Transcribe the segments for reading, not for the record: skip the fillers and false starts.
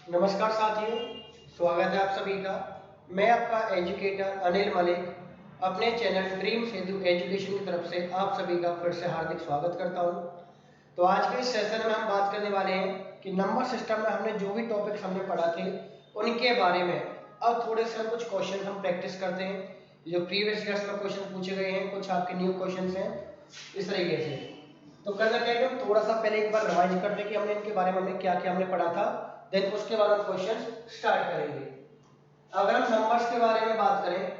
नमस्कार साथियों, स्वागत है आप सभी का। मैं आपका एजुकेटर अनिल मलिक अपने चैनल ड्रीम सेतु एजुकेशन की तरफ से आप सभी का फिर से हार्दिक स्वागत करता हूं। तो आज के इस सेशन में हम बात करने वाले हैं कि नंबर सिस्टम में हमने जो भी टॉपिक्स हमने पढ़ा थे उनके बारे में अब थोड़े से कुछ क्वेश्चन हम प्रैक्टिस करते हैं। जो प्रीवियस ईयर्स में क्वेश्चन पूछे गए हैं, कुछ आपके न्यू क्वेश्चन हैं इस तरीके से। तो करना क्या है, हम थोड़ा सा पहले एक बार रिवाइज करते हैं कि हमने इनके बारे में हमने क्या क्या हमने पढ़ा था, देन उसके बाद हम क्वेश्चन स्टार्ट करेंगे। अगर हम नंबर्स के बारे में बात करें,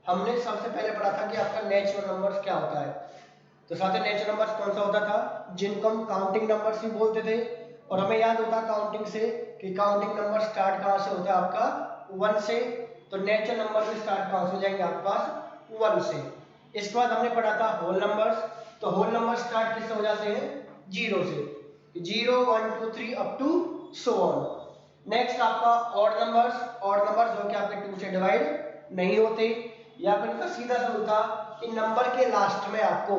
हमने सबसे पहले पढ़ा था कि आपका नेचुरल नंबर्स क्या होता है। तो साथ ही नेचुरल नंबर्स कौन सा होता था, जिनको हम काउंटिंग नंबर्स भी बोलते थे। और हमें याद होता काउंटिंग से कि काउंटिंग नंबर स्टार्ट कहां से होता है, आपका 1 से। तो नेचुरल नंबर भी स्टार्ट कहां से हो जाएंगे, आपके पास 1 से। इसके बाद हमने पढ़ा था होल नंबर्स। तो होल नंबर स्टार्ट किससे हो जाते हैं, 0 से। 0 1 2 3 up to so on. Next आपका ऑड नंबर्स। ऑड नंबर्स जो कि आपके 2 से डिवाइड नहीं होते, या फिर इनका सीधा सा होता कि नंबर के लास्ट में आपको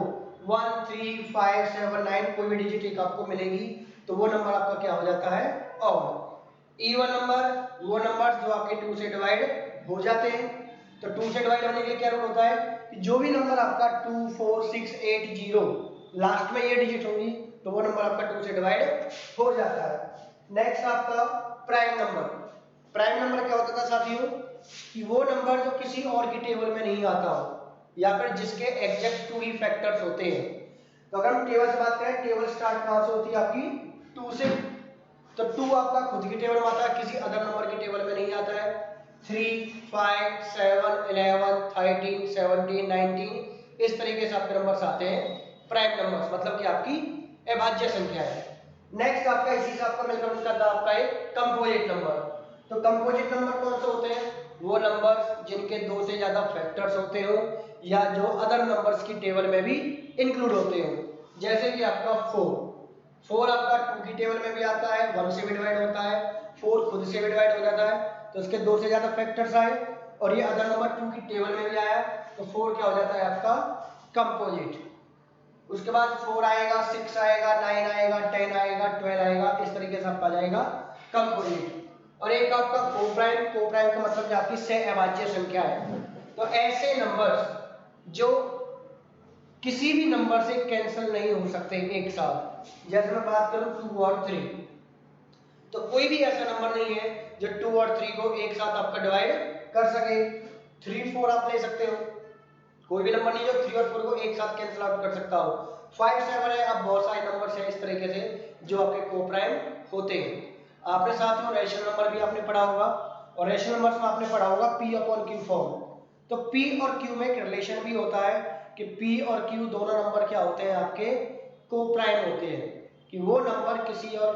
1 3 5 7 9 कोई भी डिजिट एक आपको मिलेगी, तो वो नंबर आपका क्या हो जाता है, ऑड। इवन नंबर वो नंबर जो आपके 2 से डिवाइड हो जाते हैं। तो 2 से डिवाइड होने के लिए क्या रूल होता है कि जो भी नंबर आपका 2 4 6 8 0 लास्ट में ये डिजिट होंगी, तो वो नंबर आपका 2 से डिवाइड हो जाता है। नेक्स्ट आपका प्राइम नंबर। प्राइम नंबर क्या होता था साथियों, कि वो नंबर जो किसी और की टेबल में नहीं आता हो, या फिर जिसके एग्जैक्ट 2 ही फैक्टर्स होते हैं। तो अगर हम टेबल से बात करें, टेबल स्टार्ट कहां से होती है आपकी 2 से। तो 2 आपका खुद की टेबल में आता है, किसी अदर नंबर की टेबल में नहीं आता है। 3 5 7 11 13 17 19 इस तरीके से आपके नंबर्स आते हैं प्राइम नंबर्स, मतलब कि आपकी अभाज्य संख्या है। नेक्स्ट आपका इसी से आपका मिलकर मिलकर था आपका एक कंपोजिट नंबर। तो कंपोजिट नंबर कौन से होते हैं, वो नंबर्स जिनके 2 से ज्यादा फैक्टर्स होते हो, या जो अदर नंबर्स की टेबल में भी इंक्लूड होते हो। जैसे कि आपका 4 आपका 2 की टेबल में भी आता है, 1 से भी डिवाइड होता है, 4 खुद से भी डिवाइड हो जाता है, तो उसके 2 से ज्यादा फैक्टर्स आए, और ये अदर नंबर 2 की टेबल में भी आया, तो 4 क्या हो जाता है आपका कंपोजिट। उसके बाद 4 आएगा, 6 आएगा, 9 आएगा, 10 आएगा, 12 आएगा, इस तरीके से आपका जाएगा कंपोजिट। और एक आपका कोप्राइम। कोप्राइम का मतलब आपकी सह अभाज्य संख्या है। तो ऐसे नंबर्स जो किसी भी नंबर से कैंसिल नहीं हो सकते एक साथ। जैसे मैं बात करूं 2 और 3, तो कोई भी ऐसा नंबर नहीं है जो 2 और 3 को एक साथ आपका डिवाइड कर सके। 3 4 आप ले सकते हो, कोई भी नंबर नहीं जो 3 और 4 को एक साथ कैंसिल आउट कर सकता हो। 5 7 है, अब बहुत सारे नंबर्स हैं इस तरीके से जो आपके कोप्राइम होते हैं। आपने साथ में रेशनल नंबर भी आपने पढ़ा होगा, और रेशनल नंबर्स में आपने पढ़ा होगा P अपॉन Q फॉर्म। तो P और Q में एक रिलेशन भी होता है कि P और Q दोनों नंबर क्या होते हैं, आपके कोप्राइम होते हैं, कि वो नंबर किसी और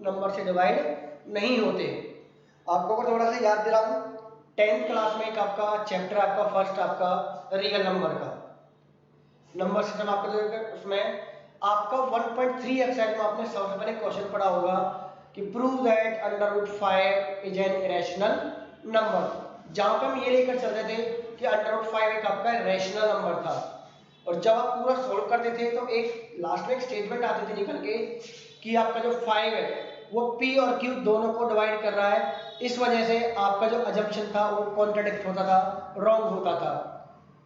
नंबर से डिवाइड नहीं होते। आपको को थोड़ा सा याद दिला दूं, 10th क्लास में एक आपका चैप्टर आपका फर्स्ट आपका रियल नंबर का नंबर सिस्टम आपका जो है, उसमें आपका 1.3 एक्सरसाइज में आपने सबसे पहले क्वेश्चन पढ़ा होगा कि prove that under root 5 is an irrational number. जहां पे हम ये लेकर चल रहे थे कि अंडर रूट 5 एक आपका रैशनल नंबर था, और जब आप पूरा सोल्व करते थे तो एक लास्ट में एक स्टेटमेंट आती थी निकल के कि आपका जो 5 है वो P और Q दोनों को डिवाइड कर रहा है। इस वजह से आपका जो अजम्पशन था वो कॉन्ट्राडिक्ट होता था, रॉन्ग होता था,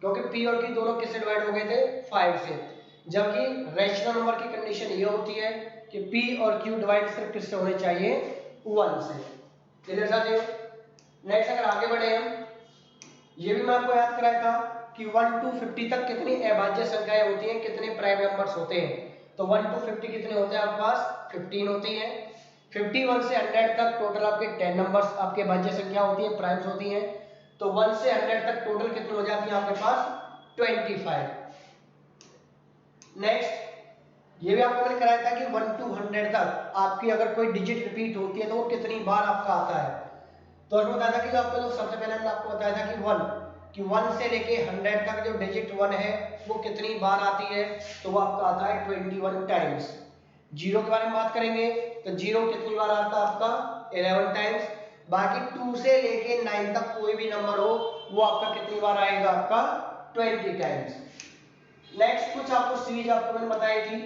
क्योंकि P और Q दोनों किससे डिवाइड हो गए थे, 5 से। जबकि रैशनल नंबर की कंडीशन ये होती है कि P और Q डिवाइड सिर्फ किससे होने चाहिए, 1 से। क्लियर साथियों। नेक्स्ट अगर आगे बढ़े हम, ये भी मैं आपको याद कराया था कि 1 to 50 तक कितनी अभाज्य संख्याएं होती हैं, कितने प्राइम नंबर्स होते हैं। तो 1 to 50 कितने होते हैं आपके पास, 15 होती हैं। 51 से 100 तक टोटल आपके 10 नंबर्स आपके अभाज्य संख्या होती है, प्राइम्स होती हैं। तो 1 से 100 तक टोटल कितनी हो जाती है आपके पास, 25। नेक्स्ट ये भी आपको मैंने कराया था कि 1 to 100 तक आपकी अगर कोई डिजिट रिपीट होती है तो वो कितनी बार आपका आता है। तो उसमें बताया था कि जो आपका जो सबसे पहले मैंने आपको बताया था कि 1 से लेके 100 तक जो डिजिट 1 है वो कितनी बार आती है, तो वो आपका आता है 21 टाइम्स। जीरो के बारे में बात करेंगे तो जीरो कितनी बार आता है आपका, 11 टाइम्स। बाकी 2 से लेके 9 तक कोई भी नंबर हो वो आपका कितनी बार आएगा, आपका 20 टाइम्स। नेक्स्ट कुछ आपको सीरीज आपको मैंने बताई थी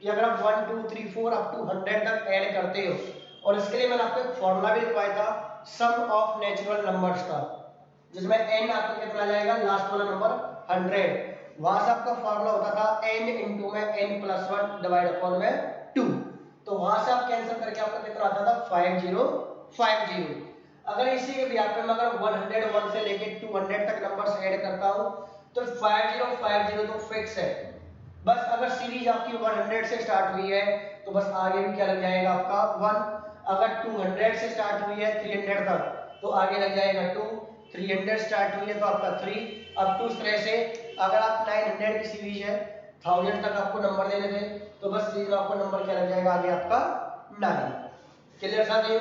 कि अगर आप 1 2 3 4 अप टू 100 तक ऐड करते हो और इसके लिए मैंने आपको एक फॉर्मूला भी लिखवाया था सम ऑफ नेचुरल नंबर्स का, जिसमें n आपको कितना जाएगा, लास्ट वाला नंबर 100, वहां से आपका फॉर्मूला होता था n इंटू में n+1 डिवाइड अपॉन में 2, तो वहां से आप कैंसिल करके आपका कितना आता था 5050। अगर इसी के ब्याह पे मैं अगर 101 से लेके 200 तक नंबर्स ऐड करता हूं तो 5050 तो फिक्स है। बस अगर सीरीज आपकी 100 से स्टार्ट हुई है तो बस आगे भी क्या लग जाएगा आपका 1, अगर 200 से स्टार्ट हुई है 300 तक तो आगे लग जाएगा 2, 300 स्टार्ट हुई है तो आपका 3, अब टू इस तरह से अगर आप 900 की सीरीज है 1000 तक आपको नंबर देने थे तो बस सीरीज में आपको नंबर क्या लग जाएगा आगे आपका 9। क्लियर साथियों।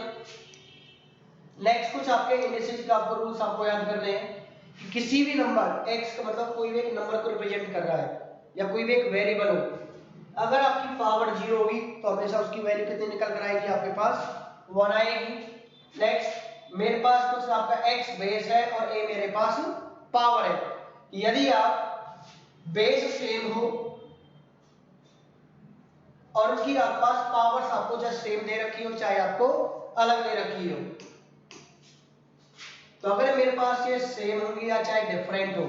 नेक्स्ट कुछ आपके इंडिसेस का आपको रूल्स आपको याद करने हैं कि किसी भी नंबर x का मतलब कोई भी एक नंबर को रिप्रेजेंट कर रहा है या कोई भी एक वेरिएबल हो, अगर आपकी पावर 0 होगी तो हमेशा उसकी वैल्यू कितनी निकल कर आएगी आपके पास 1 आएगी। नेक्स्ट मेरे पास कुछ आपका x बेस है और a मेरे पास पावर है, यदि आप बेस सेम हो और उसकी आपके पास पावर्स आपको चाहे सेम दे रखी हो चाहे आपको अलग दे रखी हो, तो अगर मेरे पास ये सेम होगी या चाहे डिफरेंट हो,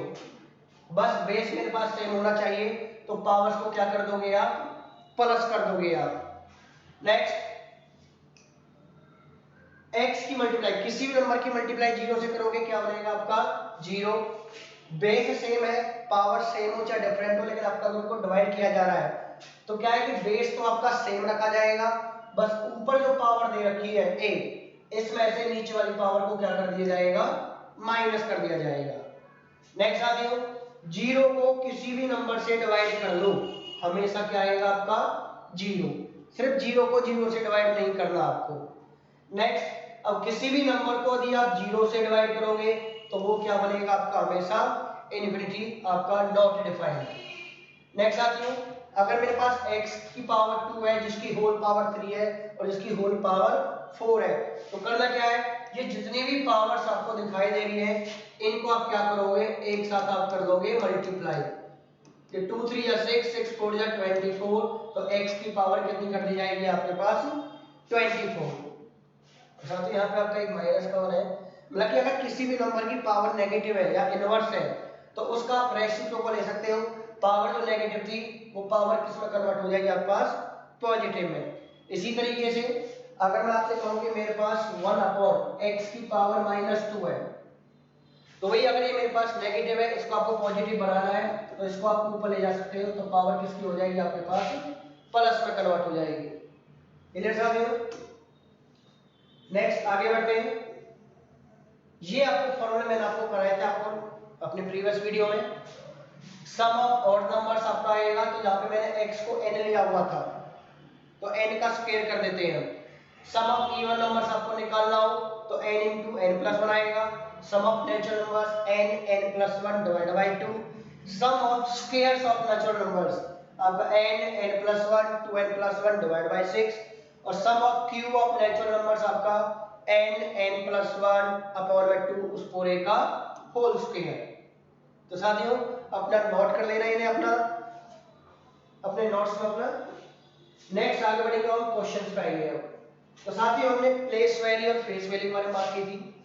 बस बेस मेरे पास सेम होना चाहिए तो पावर्स को क्या कर दोगे आप, प्लस कर दोगे आप। नेक्स्ट x की मल्टीप्लाई, किसी भी नंबर की मल्टीप्लाई 0 से करोगे क्या बनेगा आपका 0, बेस सेम है पावर सेम हो चाहे डिफरेंट हो लेकिन आपका उनको डिवाइड किया जा रहा है तो क्या है कि बेस तो आपका सेम रखा जाएगा, बस ऊपर जो पावर दे रखी है a, इसमें से नीचे वाली पावर को क्या कर दिया जाएगा, माइनस कर दिया जाएगा। नेक्स्ट साथियों 0 को किसी भी नंबर से डिवाइड कर लो हमेशा क्या आएगा आपका 0, सिर्फ 0 को 0 से डिवाइड नहीं करना आपको। नेक्स्ट अब किसी भी नंबर को यदि आप 0 से डिवाइड करोगे तो वो क्या बनेगा आपका हमेशा इनफिनिटी, आपका नॉट डिफाइंड। नेक्स्ट साथियों अगर मेरे पास x की पावर 2 है जिसकी होल पावर 3 है और जिसकी होल पावर 4 है तो करना क्या है, ये जितनी भी पावर्स आपको दिखाई दे रही है इनको आप क्या करोगे, एक साथ आप कर दोगे मल्टीप्लाई, ये 2 3 या 6 6 4 या 24, तो x की पावर कितनी कर दी जाएगी आपके पास 24। साथ ही यहाँ पे आपका एक माइनस का वन है, मतलब कि अगर किसी भी नंबर की पावर नेगेटिव है या इनवर्स है तो उसका आप रेसिप्रो को ले सकते हो, पावर जो नेगेटिव थी वो पावर किस में कन्वर्ट हो जाएगी आपके पास पॉजिटिव में। इसी तरीके से अगर मैं आपसे कहूं कि मेरे पास 1 अपॉन x की पावर -2 है तो वही अगर ये मेरे पास नेगेटिव है इसको आपको पॉजिटिव बनाना है तो इसको आप ऊपर ले जा सकते हो तो पावर किसकी हो जाएगी आपके पास प्लस में कन्वर्ट हो जाएगी। क्लियर साथियों। नेक्स्ट आगे बढ़ते हैं, ये आपको फॉर्मूला मैंने आपको कराया था आपको अपने प्रीवियस वीडियो में, सम ऑफ ऑड नंबर्स आपका आएगा तो जहां पे मैंने x को n लिया हुआ था तो n का स्क्वायर कर देते हैं, सम ऑफ इवन नंबर्स आपको निकालना हो तो n इंटू n+1 आएगा, sum of natural numbers n+1 divide by 2, sum of squares of natural numbers आपका n+1 2n+1 डिवाइड बाय 6 और sum of cube of natural numbers आपका n+1 अपॉन में 2 उस पूरे का होल स्क्वायर। तो साथियों अपना नोट कर लेना इन्हें अपना अपने नोट्स में अपना। नेक्स्ट आगे बढ़ेंगे हम क्वेश्चंस पे आएंगे। तो साथियों हमने प्लेस वैल्यू और फेस वैल्यू के बारे में बात की थी,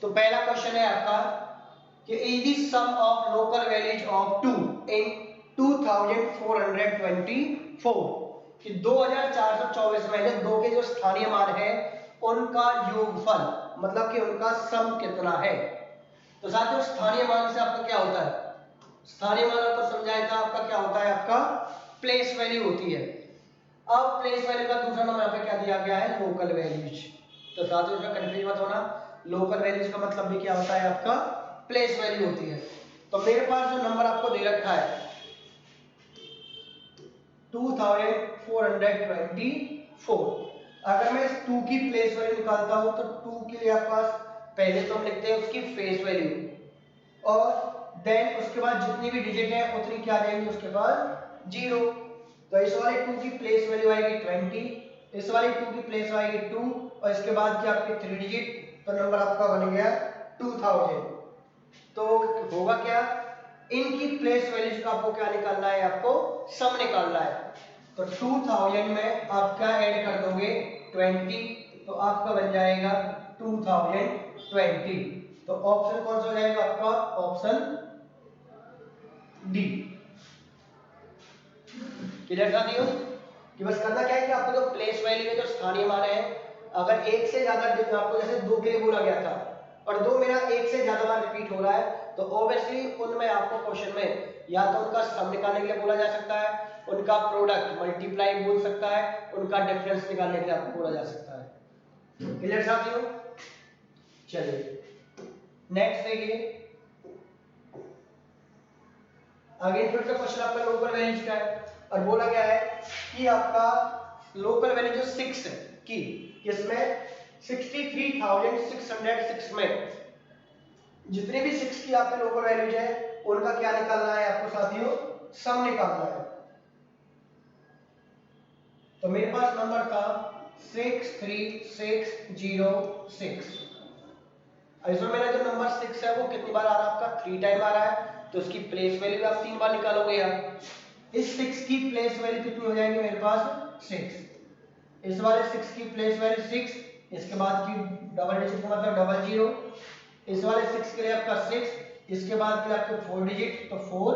तो पहला क्वेश्चन है आपका कि is the sum of local values of 2 in 2424 कि 2424 में जो दो के जो स्थानीय मान है उनका योगफल मतलब कि उनका सम कितना है। तो साथियों स्थानीय मान से आपका क्या होता है, स्थानीय मान आपको समझाया था आपका क्या होता है, आपका प्लेस वैल्यू होती है। अब प्लेस वैल्यू का दूसरा नाम यहाँ पे क्या दिया गया है, लोकल वैल्यूज। तो साथियों इसमें कंफ्यूज मत होना, लोकल वैल्यूज का मतलब भी क्या होता है आपका प्लेस वैल्यू होती है। तो मेरे पास जो नंबर आपको दे रखा है 2424, अगर मैं इस 2 की प्लेस वैल्यू निकालता हूं तो 2 के लिए आपके पास पहले तो हम लिखते हैं उसकी फेस वैल्यू और देन उसके बाद जितनी भी डिजिट है उतनी क्या आ जाएंगी उसके बाद 0। तो इस वाले 2 की प्लेस वैल्यू आएगी 20, इस वाली 2 की प्लेस आएगी 2 और इसके बाद की आपकी 3 डिजिट, तो नंबर आपका बन गया 2000। तो होगा क्या, इनकी प्लेस वैल्यूज का आपको क्या निकालना है, आपको सम निकालना है। तो 2000 में आप क्या ऐड कर दोगे 20 तो आपका बन जाएगा 2020। तो ऑप्शन कौन सा हो जाएगा आपका? Option D. क्लियर साथियों? कि बस करना क्या है कि आपको जो प्लेस वैल्यू है, जो स्थानीय मान है, अगर एक से ज्यादा आपको जैसे 2 के लिए बोला गया था और 2 मेरा एक से ज्यादा बार रिपीट हो रहा है, तो ऑब्वियसली उनमें आपको क्वेश्चन में या तो उनका सम निकालने के लिए बोला जा सकता है, उनका प्रोडक्ट मल्टीप्लाई बोल सकता है, उनका डिफरेंस निकालने के लिए आपको बोला जा सकता है। क्लियर साथियों? चलिए नेक्स्ट देखिए, अगेन फिर से क्वेश्चन आपका लोकल वैल्यूज का है और बोला गया है कि आपका लोकल वैल्यू जो 6 है कि इसमें 63,606 में जितने भी 6 की आपके लोकल वैल्यूज है उनका क्या निकालना है आपको साथियों? सम निकालना है। तो मेरे पास नंबर था 63606। इसमें मेरा जो नंबर 6 है वो कितनी बार आ रहा है आपका? 3 टाइम आ रहा है, तो उसकी प्लेस वैल्यू आप 3 बार निकालोगे यार। इस 6 की प्लेस वैल्यू कितनी हो जाएगी मेरे पास? 6। इस वाले 6 की प्लेस वैल्यू 6, इसके बाद की डबल डिजिट का मतलब डबल जीरो, इस वाले 6 के लिए आपका 6, इसके बाद के लिए आपके 4 डिजिट, तो 4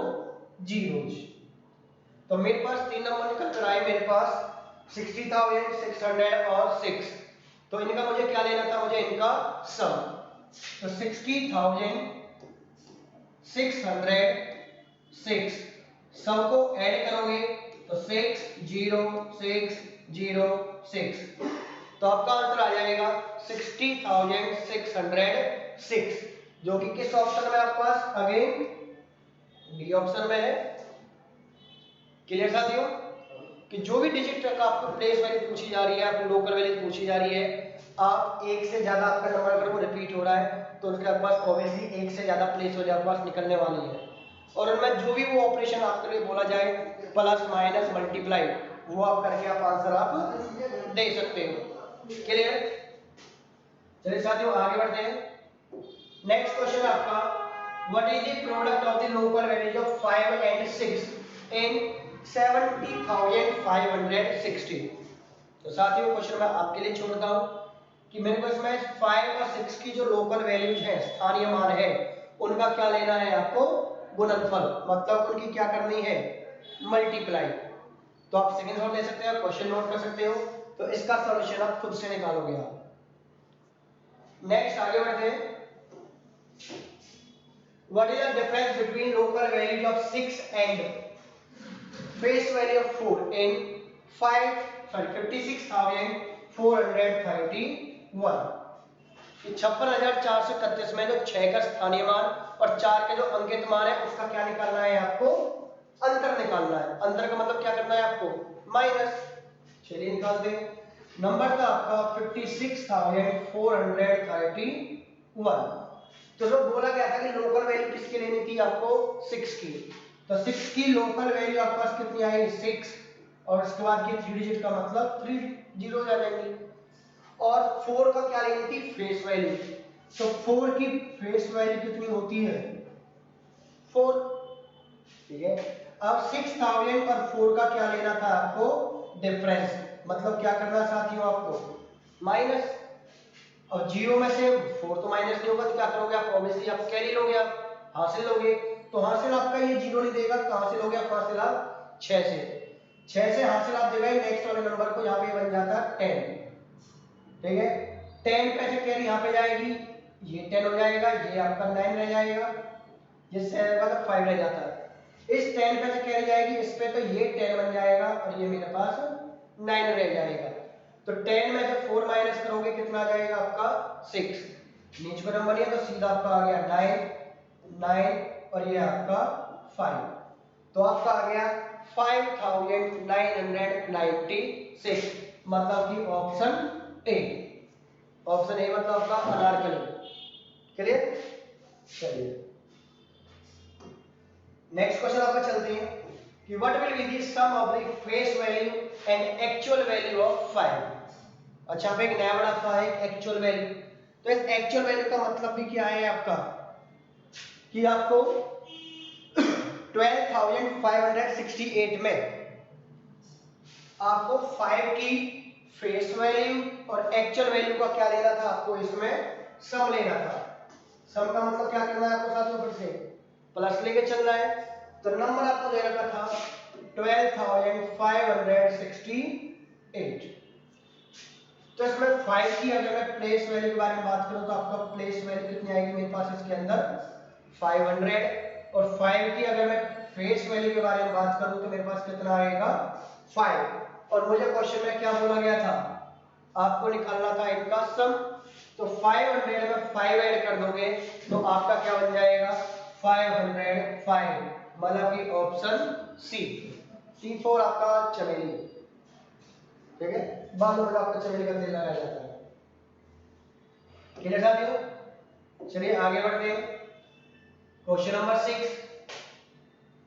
जीरोज। तो मेरे पास 3 नंबर निकल कर आए मेरे पास 60,606। तो इनका मुझे क्या लेना था? मुझे इनका सम। तो 60,606 सब को ऐड करोगे तो 60606, तो आपका आंसर आ जाएगा 60,606, जो कि किस ऑप्शन में आपके पास? अगेन डी ऑप्शन में है। क्लियर साथियों? कि जो भी डिजिट तक आपको प्लेस वैल्यू पूछी जा रही है, आपको लोकल वैल्यू पूछी जा रही है, आप एक से ज्यादा आपका नंबर अगर वो रिपीट हो रहा है तो उसके पास ऑब्वियसली एक से ज्यादा प्लेस वैल्यू आपके पास निकलने वाली है, और उनमें जो भी वो ऑपरेशन आपके लिए बोला जाए, प्लस माइनस मल्टीप्लाई, वो आप करके आप आंसर आप दे सकते हो। क्लियर? चलिए साथियों आगे बढ़ते हैं। नेक्स्ट क्वेश्चन आपका, what is the product of the local values of 5 and 6 इन 70,560? तो साथियों क्वेश्चन मैं आपके लिए छोड़ता हूं कि मेरे को इसमें 5 और 6 की जो लोकल वैल्यूज है, स्थानीय मान है, उनका क्या लेना है आपको? गुणनफल, मतलब उनकी क्या करनी है? मल्टीप्लाई। तो आप सेकंड नोट ले सकते हो, क्वेश्चन नोट कर सकते हो, तो इसका सॉल्यूशन आप खुद से निकालोगे आप। नेक्स्ट आगे बढ़ते हैं। What is the difference between local values of 6 and face value of 4 इन 56,431? 56,431 में जो 6 का स्थानीय मान और 4 के जो अंकित मान है उसका क्या निकालना है आपको? अंतर निकालना है। अंतर का मतलब क्या करना है आपको? माइनस। चलिए निकालते हैं। नंबर था आपका 56,431। तो जो बोला गया था कि लोकल वैल्यू किसकी लेनी थी आपको? 6 की। तो 6 की लोकल वैल्यू आपके पास कितनी आएगी? 6, और उसके बाद की 3 डिजिट का मतलब 3 जीरो आ जाएंगे। और 4 का क्या लेनी थी? Face value. तो 4 की फेस वैल्यू कितनी होती है? 4। ठीक है। अब 6,000 और 4 का क्या लेना था आपको? डिफरेंस, मतलब क्या करना साथियों आपको? माइनस। और जीरो में से 4 तो माइनस नहीं होगा, तो क्या करोगे आप? ऑब्वियसली आप कैरी लोगे, आप हासिल लोगे। तो हासिल आपका ये जीरो नहीं देगा, तो हासिल हो गया हासिल आप 6 से। 6 से हासिल आप देगा नेक्स्ट वाले नंबर को, यहाँ पे बन जाता है 10। ठीक है। 10 पे से कैरी यहाँ पे जाएगी, ये 10 हो जाएगा, ये आपका 9 रह जाएगा, ये 7 मतलब 5 रह जाता है। इस 10 पे से कैरी जाएगी इस पे, तो ये 10 बन जाएगा और ये मेरे पास 9 रह जाएगा। तो 10 में से 4 माइनस करोगे कितना आ जाएगा आपका? 6। नीचे का नंबर है तो सीधा आपका आ गया 9 और ये आपका 5। तो आपका आ गया 5,996, मतलब कि ऑप्शन ए। ऑप्शन ए मतलब आपका अनारकली। क्लियर? चलिए नेक्स्ट क्वेश्चन आपका चलते हैं कि what will be the sum of the face value and actual value of 5? अच्छा, पे एक नया वर्ड आपका है एक्चुअल वैल्यू। तो इस एक्चुअल वैल्यू का मतलब भी क्या है आपका? कि आपको 12,568 में आपको 5 की फेस वैल्यू और एक्चुअल वैल्यू का क्या लेना था आपको, इसमें सम लेना था। सम का मतलब क्या करना है आपको साथियों, फिर से प्लस लेके चलना है। तो नंबर आपको दे रखा था 12,568। तो इसमें 5 की अगर मैं प्लेस वैल्यू के बारे में बात करूं तो आपका प्लेस वैल्यू कितनी आएगी मेरे पास इसके अंदर 500, और 5 की अगर मैं फेस वैल्यू के बारे में बात करूं तो मेरे पास कितना आएगा 5। और मुझे क्वेश्चन में क्या बोला गया था, आपको निकालना था इनका सम। तो 500 में 5 ऐड कर दोगे तो आपका क्या बन जाएगा 505, मतलब कि ऑप्शन सी, C4 आपका चमेली। ठीक है, बालों में आपका चमेली का तेल लगाया जाता है। क्लियर साथियों, चलिए आगे बढ़ते हैं। Question number 6।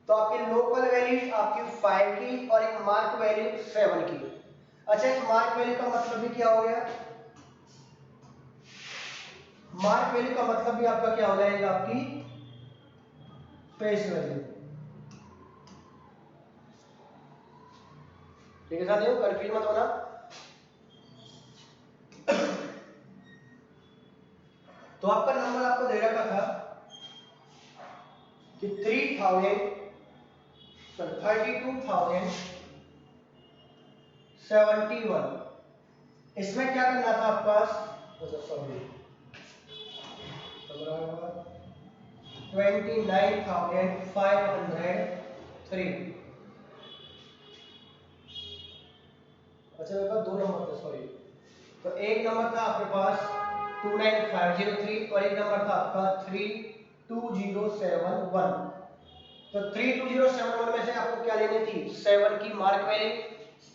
तो आपकी लोकल वैल्यू आपकी 5 की और एक मार्क वैल्यू 7 की। अच्छा, इस मार्क वैल्यू का मतलब भी क्या हो गया, मार्क वैल्यू का मतलब भी आपका क्या हो जाएगा, आपकी फेस वैल्यू। ठीक है साथियों, कंफ्यूज मत होना। तो आपका नंबर आपको दे रखा था कि 32,071। इसमें क्या करना था आपके पास, सॉरी 29,503। अच्छा मेरे पास दो नंबर थे, सॉरी। तो एक नंबर था आपके पास 29503 और एक नंबर था आपका 32071। तो 32071 में से आपको क्या लेनी थी, 7 की मार्क वैल्यू।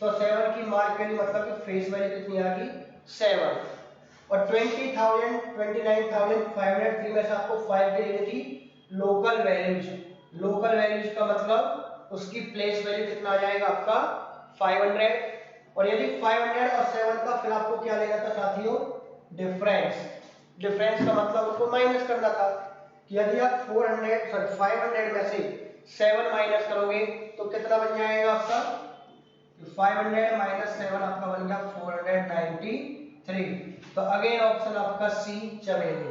तो 7 की मार्क वैल्यू मतलब कि फेस वैल्यू कितनी आ गई 7। और 29,503 में से आपको 5 की लेनी थी लोकल वैल्यूज। लोकल वैल्यूज का मतलब उसकी प्लेस वैल्यू कितना आ जाएगा आपका 500। और यदि 500 और 7 का फिर आपको क्या लेना था साथियों, डिफरेंस। डिफरेंस का मतलब उसको माइनस करना था कि यदि आप 500 में से 7 माइनस करोगे तो कितना बन जाएगा आपका, 500 माइनस 7 आपका बन गया 493। तो अगेन ऑप्शन आपका सी चमेली।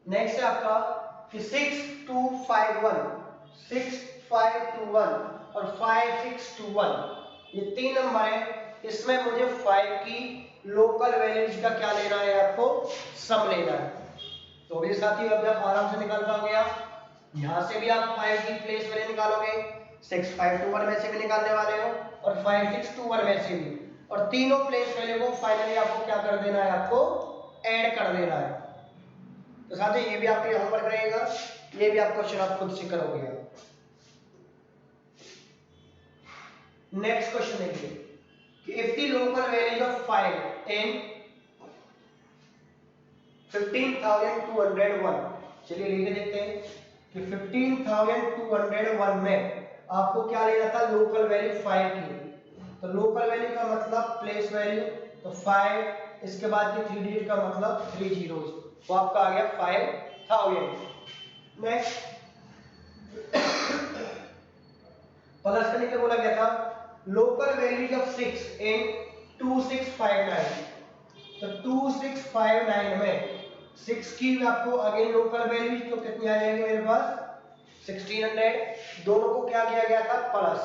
नेक्स्ट है आपका कि 6251 और 5621, ये तीन नंबर है। इसमें मुझे 5 की लोकल वैल्यूज का क्या लेना है, आपको सम लेना है। तो ये साथी अब आप आराम से निकाल पाओगे। आप यहां से भी आप 5 की प्लेस वैल्यू निकालोगे, 6521 में से भी निकालने वाले हो और 5621 में से भी, और तीनों प्लेस वैल्यू को फाइनली आपको क्या कर देना है, आपको ऐड कर देना है। तो साथ ही ये भी आपके होमवर्क रहेगा, ये भी आप क्वेश्चन आप खुद से करोगे। नेक्स्ट क्वेश्चन देखिए कि if the local values of 5 इन 15,201, चलिए लिख देते हैं कि 15,201 में आपको क्या लेना था, लोकल वैल्यू 5 की। तो लोकल वैल्यू का मतलब प्लेस वैल्यू, तो 5 इसके बाद की 3 डिजिट का मतलब 3 जीरोस, तो आपका आ गया 5,000। नेक्स्ट प्लस करने के बोला गया था लोकल वैल्यूज ऑफ 6 इन 2659। तो 2659 में 6 की आपको अगेन लोकल वैल्यूज तो कितनी आ जाएगी मेरे पास 1600। दोनों को क्या किया गया था, प्लस।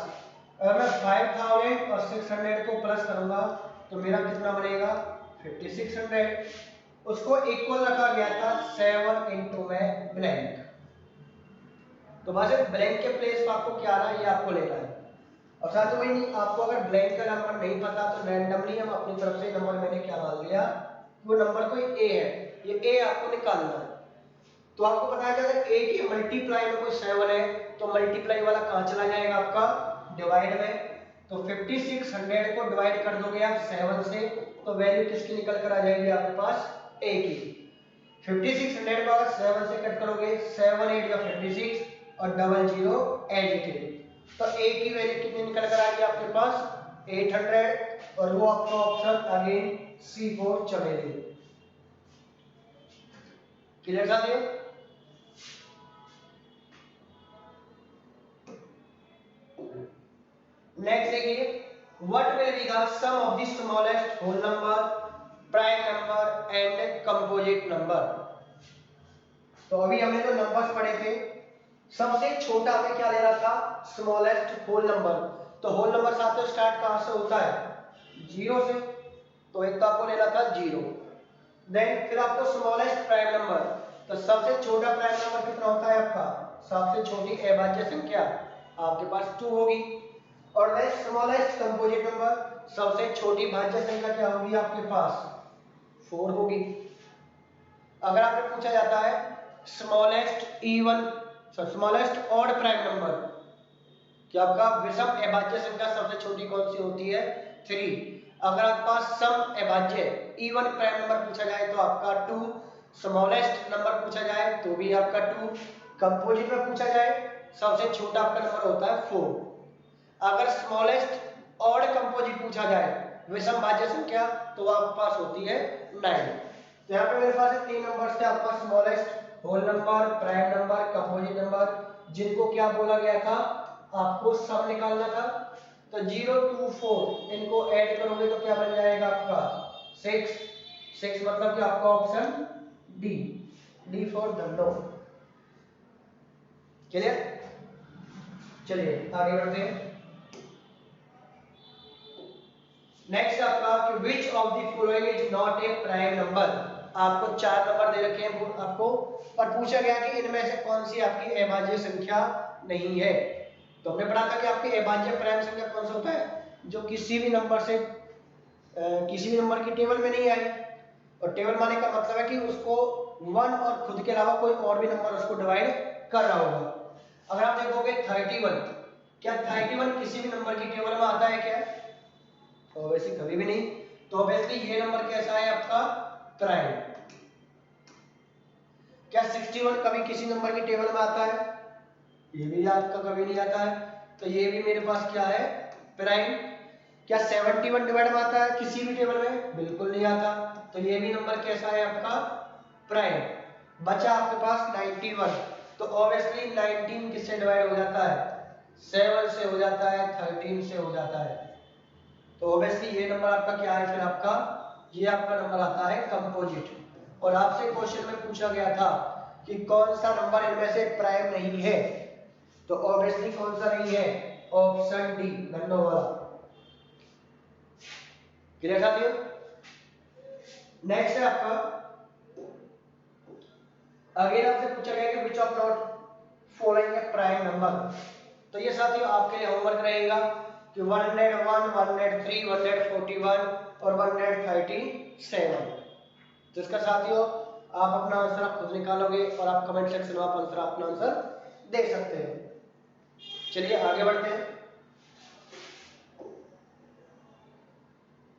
अगर मैं 5000 और 600 को प्लस करूंगा तो मेरा कितना बनेगा 5600। उसको इक्वल रखा गया था 7 इंटू में ब्लैंक। तो बस ब्लैंक के प्लेस पर आपको क्या आना है, ये आपको लेना है। और साथ वही नहीं, आपको अगर ब्लैंक का नंबर नहीं पता तो रैंडमली हम अपनी तरफ से नंबर मैंने क्या मान लिया, वो नंबर कोई ए है, ये ए आपको निकालना है। तो आपको पता है कि अगर ए की मल्टीप्लाई में कोई 7 है तो मल्टीप्लाई वाला कहां चला जाएगा, आपका डिवाइड में। तो 5600 को डिवाइड कर दोगे आप 7 से तो वैल्यू किसकी निकल कर आ जाएगी आपके पास, ए की। 5600 को अगर 7 से कट करोगे 7 8 या 56 और 00 एज इट इज, तो ए की वैल्यू कितनी निकल कर आ गई आपके पास 800। और वो आपका ऑप्शन अगेन C4 चमेली। क्लियर साथियों, नेक्स्ट देखिए, what will be the sum of the smallest whole number, prime number and composite number. तो अभी हमने जो नंबर्स पढ़े थे, सबसे छोटा हमें क्या लेना था, स्मॉलेस्ट होल नंबर। तो होल नंबर साथ स्टार्ट कहां से होता है, जीरो से, तो एक तो आपको लेना था जीरो। देन फिर आपको स्मॉलेस्ट प्राइम नंबर, तो सबसे छोटा प्राइम नंबर कितना होता है आपका, सबसे छोटी अभाज्य संख्या आपके पास 2 होगी। और देन स्मॉलेस्ट कंपोजिट नंबर, सबसे छोटी भाज्य संख्या क्या होगी आपके पास, 4 होगी। अगर आपसे पूछा जाता है smallest even, smallest odd prime number, कि आपका विषम अभाज्य संख्या सबसे छोटी कौन सी होती है, 3। अगर आपके पास सम अभाज्य इवन प्राइम नंबर पूछा जाए तो आपका 2, स्मॉलेस्ट नंबर पूछा जाए तो भी आपका 2, कंपोजिट में पूछा जाए सबसे छोटा आपका नंबर होता है 4। अगर स्मॉलेस्ट ऑड कंपोजिट पूछा जाए विषम भाज्य संख्या तो आपके पास होती है 9। तो यहाँ पे मेरे पास 3 नंबर थे आपका, smallest whole number, prime number, composite number, जिनको क्या बोला गया था, आपको सम निकालना था। तो 0 2 4 इनको ऐड करोगे तो क्या बन जाएगा आपका 6। 6 मतलब कि आपका option D, D for Dhanno. Clear, चलिए आगे बढ़ते हैं। नेक्स्ट आपका कि which of the following is not a prime number. आपको 4 नंबर दे रखे हैं आपको, और पूछा गया कि इनमें से कौन सी आपकी अभाज्य संख्या नहीं है। तो हमने पढ़ा था कि आपकी अभाज्य प्राइम संख्या कौन सा होता है, जो किसी भी नंबर से किसी भी नंबर की टेबल में नहीं आई। और टेबल माने का मतलब है कि उसको 1 और खुद के अलावा कोई और भी नंबर उसको डिवाइड कर रहा होगा। अगर आप देखोगे 31, क्या 31 किसी भी नंबर की टेबल में आता है क्या, तो वैसे कभी भी नहीं। तो ऑब्वियसली ये नंबर कैसा है आपका, प्राइम। क्या 61 कभी किसी नंबर की टेबल में आता है, ये भी आपका कभी नहीं आता है, तो ये भी मेरे पास क्या है, प्राइम। क्या 71 डिवाइड में आता है किसी भी टेबल में, बिल्कुल नहीं आता, तो ये भी नंबर कैसा है आपका, प्राइम। बचा आपके पास 91, तो ऑब्वियसली 19 किससे डिवाइड हो जाता है, 7 से हो जाता है, 13 से हो जाता है। तो ऑब्वियसली ये नंबर आपका क्या है, फिर आपका ये आपका नंबर आता है कंपोजिट। और आपसे क्वेश्चन में पूछा गया था कि कौन सा नंबर इनमें से प्राइम नहीं है, तो ऑब्वियसली कौन सा नहीं है, ऑप्शन डी, धन्नो वाला। क्लियर साथियों। नेक्स्ट है आपका, अगेन आपसे पूछा गया कि which of not following A prime number. तो ये साथियों आपके लिए होमवर्क रहेगा कि 101, 103, 141 और 137। तो इसका साथियों आप अपना आंसर आप खुद निकालोगे और आप कमेंट सेक्शन में आप आंसर अपना आंसर दे सकते हो। चलिए आगे बढ़ते हैं।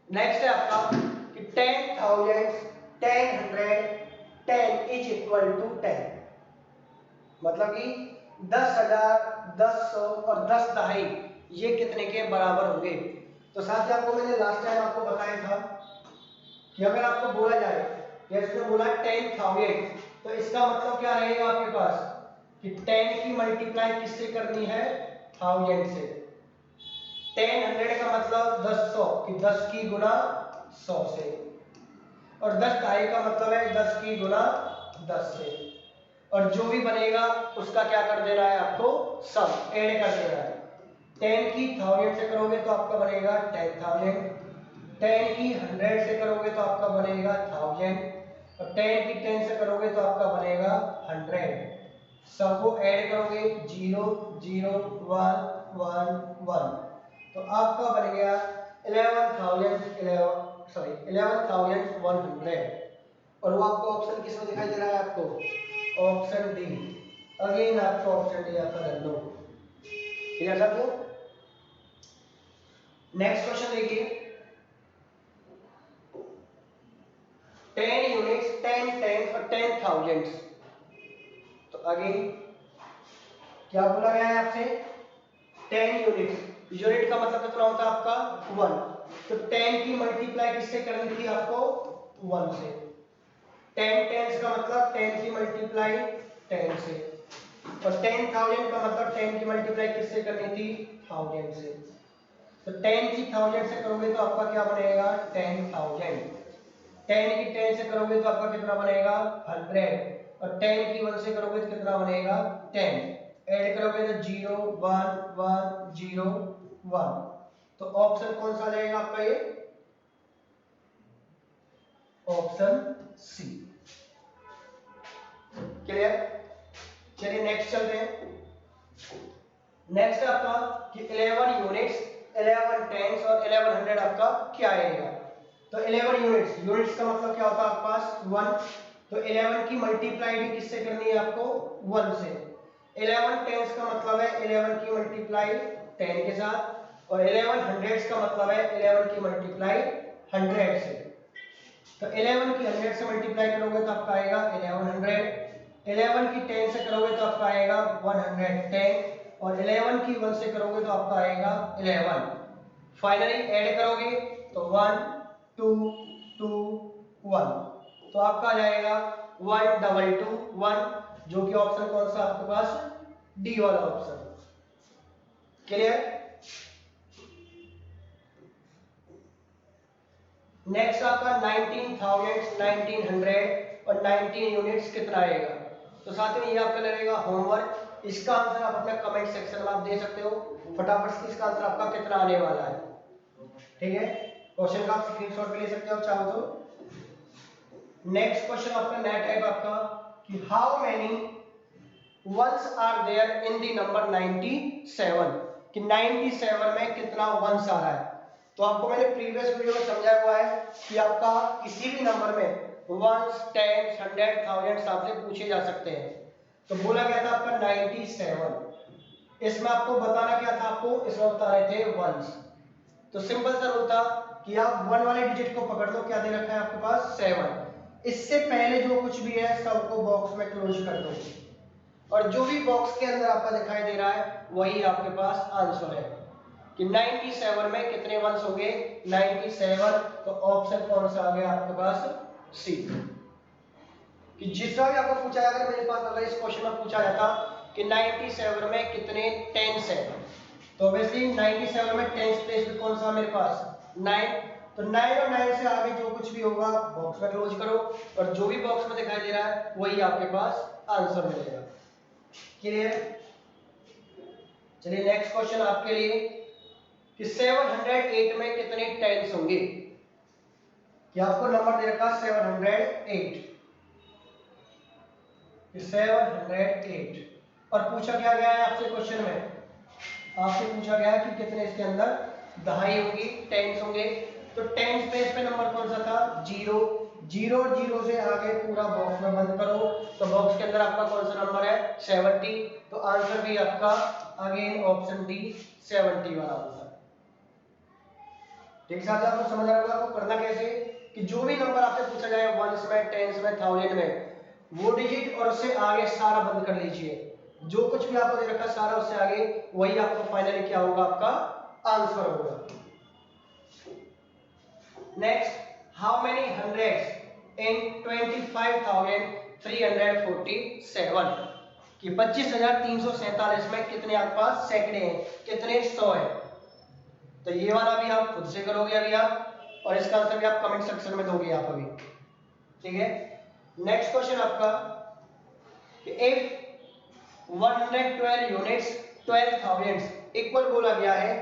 नेक्स्ट है आपका कि 10,000, 10 10 इज इक्वल टू 10, मतलब कि 10,000, 10,100 और 10 दहाई ये कितने के बराबर होंगे। तो साथ ही आपको मैंने लास्ट टाइम आपको बताया था कि अगर आपको बोला जाए, जैसे बोला 10,000, तो इसका मतलब क्या रहेगा आपके पास कि 10 की मल्टीप्लाई किससे करनी है, 1000 से। 10 का मतलब 10 कि 10 की गुना 100 से, और 10 ढाई का मतलब है 10 की गुना 10 से। और जो भी बनेगा उसका क्या कर देना है आपको, सम ऐड कर देना है। 10 की 1000 से करोगे तो आपका बनेगा 10,000, 10 की 100 से करोगे तो आपका बनेगा 1000, और 10 की 10 से करोगे तो आपका बनेगा 100। सबको ऐड करोगे 0 0 1 1 1, तो आपका बन गया 11,100। और वो आपको ऑप्शन किसमें दिखाई दे रहा है आपको, ऑप्शन डी। अगेन आपको ऑप्शन डी आपका कर लो। क्लियर साथियों। नेक्स्ट क्वेश्चन देखिए, 10 यूनिट्स, 10 टेंस और 10,000। तो अगेन क्या बोला गया है आपसे, 10 यूनिट्स, यूनिट का मतलब कितना होता है आपका 1, तो 10 की मल्टीप्लाई किससे करनी थी आपको, 1 से। 10 टेंस का मतलब 10 की मल्टीप्लाई 10 से, और 10,000 का मतलब 10 की मल्टीप्लाई किससे करनी थी, 1000 से। तो 10 की 1000 से करोगे तो आपका क्या बनेगा 10,000। 10 की 10 से करोगे तो आपका कितना बनेगा 100 और 10 की 1 से करोगे तो कितना बनेगा 10। ऐड करोगे तो 0 1 1 0 1। तो ऑप्शन कौन सा आ जाएगा आपका ये ऑप्शन सी। क्लियर। चलिए नेक्स्ट चलते हैं। नेक्स्ट आपका कि 11 यूनिट्स 11 टेंस और 1100 आपका क्या आएगा। तो 11 यूनिट्स, यूनिट्स का मतलब क्या होता है आपके पास 1। तो 11 की मल्टीप्लाई भी किससे करनी है आपको 1 से। 11 टेंस का मतलब है 11 की मल्टीप्लाई 10 के साथ और 11 हंड्रेड्स का मतलब है 11 की मल्टीप्लाई 100 से। तो 11 की 100 से मल्टीप्लाई करोगे तो आपका आएगा 1100। 11 की 10 से करोगे तो आपका आएगा 110 और 11 की 1 से करोगे तो आपका आएगा 11। फाइनली ऐड करोगे तो 1 2 2 1 तो आपका आ जाएगा 1221 जो कि ऑप्शन कौन सा आपके पास डी वाला ऑप्शन। क्लियर। नेक्स्ट आपका 19,000 1900 और 19 यूनिट्स कितना आएगा। तो साथ में ये आपका लगेगा होमवर्क। इसका आंसर आप अपने कमेंट सेक्शन में आप दे सकते हो फटाफट से। इसका आंसर आपका कितना आने वाला है, ठीक है। क्वेश्चन का आप स्क्रीनशॉट भी ले सकते हो चाहो तो। नेक्स्ट क्वेश्चन आपका नया टाइप आपका कि how many ones are there in the number 97 कि 97 में कितना वंस आ रहा है। तो आपको मैंने प्रीवियस वीडियो में समझाया हुआ है कि आपका किसी भी नंबर में वंस टेंस 100 1000 आपसे पूछे जा सकते हैं। तो बोला गया था आपका 97। इसमें आपको बताना क्या था, आपको इसमें बता रहे थे वंस। तो सिंपल सा रूल था कि आप वन वाले डिजिट को पकड़ लो, क्या दे रखा है आपके पास 7। इससे पहले जो कुछ भी है सबको बॉक्स में क्लोज कर दो और जो भी बॉक्स के अंदर आपका दिखाई दे रहा है वही आपके पास आंसर है कि 97 में कितने वंस हो गए 97। तो ऑप्शन कौन सा आ गया आपके पास सी। कि जितना भी आपको पूछा जाएगा, मेरे पास अगर इस क्वेश्चन में पूछा जाता कि 97 में कितने टेंस है तो ऑब्वियसली 97 में टेंस प्लेस पे कौन सा मेरे पास 9। तो 9 और 9 से आगे जो कुछ भी होगा बॉक्स में क्लोज करो और जो भी बॉक्स में दिखाई दे रहा है वही आपके पास आंसर मिलेगा। क्लियर। चलिए नेक्स्ट क्वेश्चन आपके लिए कि 708 में कितने टेंस होंगे। कि आपको नंबर दे रखा 708 कि 708 और पूछा क्या गया है आपसे क्वेश्चन में, आपसे पूछा गया है कि कितने इसके अंदर दहाई होंगी टेंस होंगे। तो टेंस प्लेस पे नंबर कौन सा था 0। 0 और 0 से आगे पूरा बॉक्स में बंद करो तो बॉक्स के अंदर आपका कौन सा नंबर है 70। तो आंसर भी आपका अगेन ऑप्शन डी 70 वाला आंसर। ठीक साथ आपको समझ आ रहा होगा आपको करना कैसे कि जो भी नंबर आपसे पूछा जाए वंस में टेंस में थाउजेंड में वो डिजिट और उससे आगे सारा बंद कर लीजिए। जो कुछ भी आपको दे रखा सारा उससे आगे वही आपको फाइनली क्या होगा आपका आंसर होगा। नेक्स्ट हाउ मेनी हंड्रेड्स इन 25,347 कि 25,347 में कितने आपके पास सैकड़े हैं कितने 100 है। तो ये वाला भी आप खुद से करोगे अभी आप और इसका आंसर भी आप कमेंट सेक्शन में दोगे आप अभी, ठीक है। नेक्स्ट क्वेश्चन आपका कि इफ 112 यूनिट्स 12,000 इक्वल बोला गया है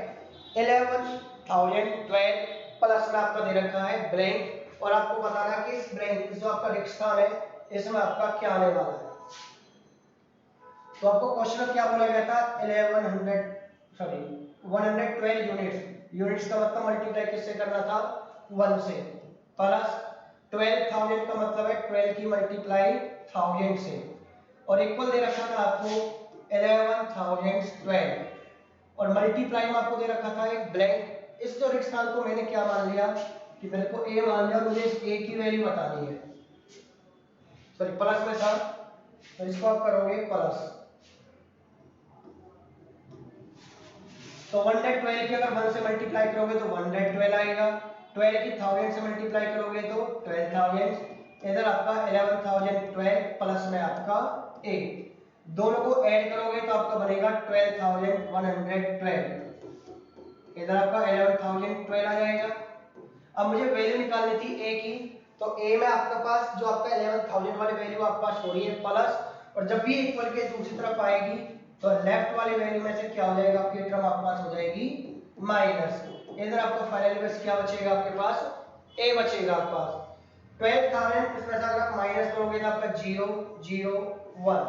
11,012 प्लस में आपका दे रखा है ब्लैंक और आपको बताना कि इस ब्लैंक जो आपका रिक्त स्थान है इसमें आपका क्या आने वाला है। तो आपको क्वेश्चन क्या बोला गया था 112 यूनिट्स का मतलब मल्टीप्लाई किससे करना था 1 से प्लस 12,000 का मतलब है 12 की मल्टीप्लाई 1000 से और इक्वल दे रखा था आपको 11,012 और मल्टीप्लाई में आपको दे रखा था एक ब्लैंक। इस जो रिक्त स्थान को मैंने क्या मान लिया कि मेरे को a मान लिया, मुझे इस a की वैल्यू बतानी है, सॉरी प्लस में था तो इसको आप करोगे प्लस। तो 112 की अगर 1 से मल्टीप्लाई करोगे तो 112 आएगा, 12 की 1000 से मल्टीप्लाई करोगे तो 12,000, इधर आपका 11,012 प्लस में आपका a, दोनों को ऐड करोगे तो आपका बनेगा 12,112। इधर आपका 11,012 आ जाएगा। अब मुझे वैल्यू निकालनी थी ए की, तो ए में आपके पास जो आपका 11,000 वाली वैल्यू आपके पास हो रही है प्लस, और जब भी इक्वल के दूसरी तरफ आएगी तो लेफ्ट वाली वैल्यू में से क्या हो जाएगा, आपकी टर्म आपके पास हो जाएगी माइनस। इधर आपको फाइनल में क्या बचेगा, आपके पास ए बचेगा आपके पास 12,000। इसमें से अगर आप माइनस करोगे तो आपका 0 0 1,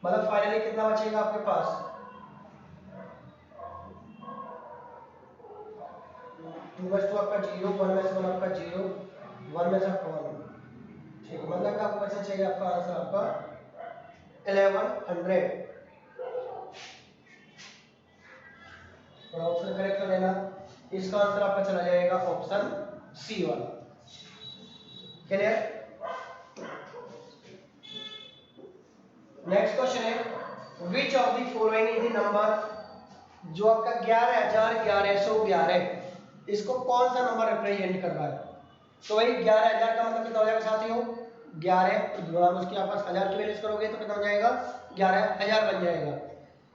मतलब फाइनली कितना बचेगा आपके पास, टू बस टू आपका 0, 1 में से 1 आपका 0, 1 में से आपका 1, ठीक है। मतलब आपको बचना चाहिए आपका आंसर आपका 1100। और ऑप्शन करेक्ट कर देना, इसका आंसर आपका चला जाएगा ऑप्शन सी वाला। क्लियर? नेक्स्ट क्वेश्चन है which of the following is the number, जो आपका 11,1111, इसको कौन सा नंबर रिप्रेजेंट कर रहा है। तो वही 11,000 का मतलब कितना हो जाएगा साथियों, 11 उसके आपस 1000 की वैल्यू करोगे तो कितना हो जाएगा, 11,000 बन जाएगा।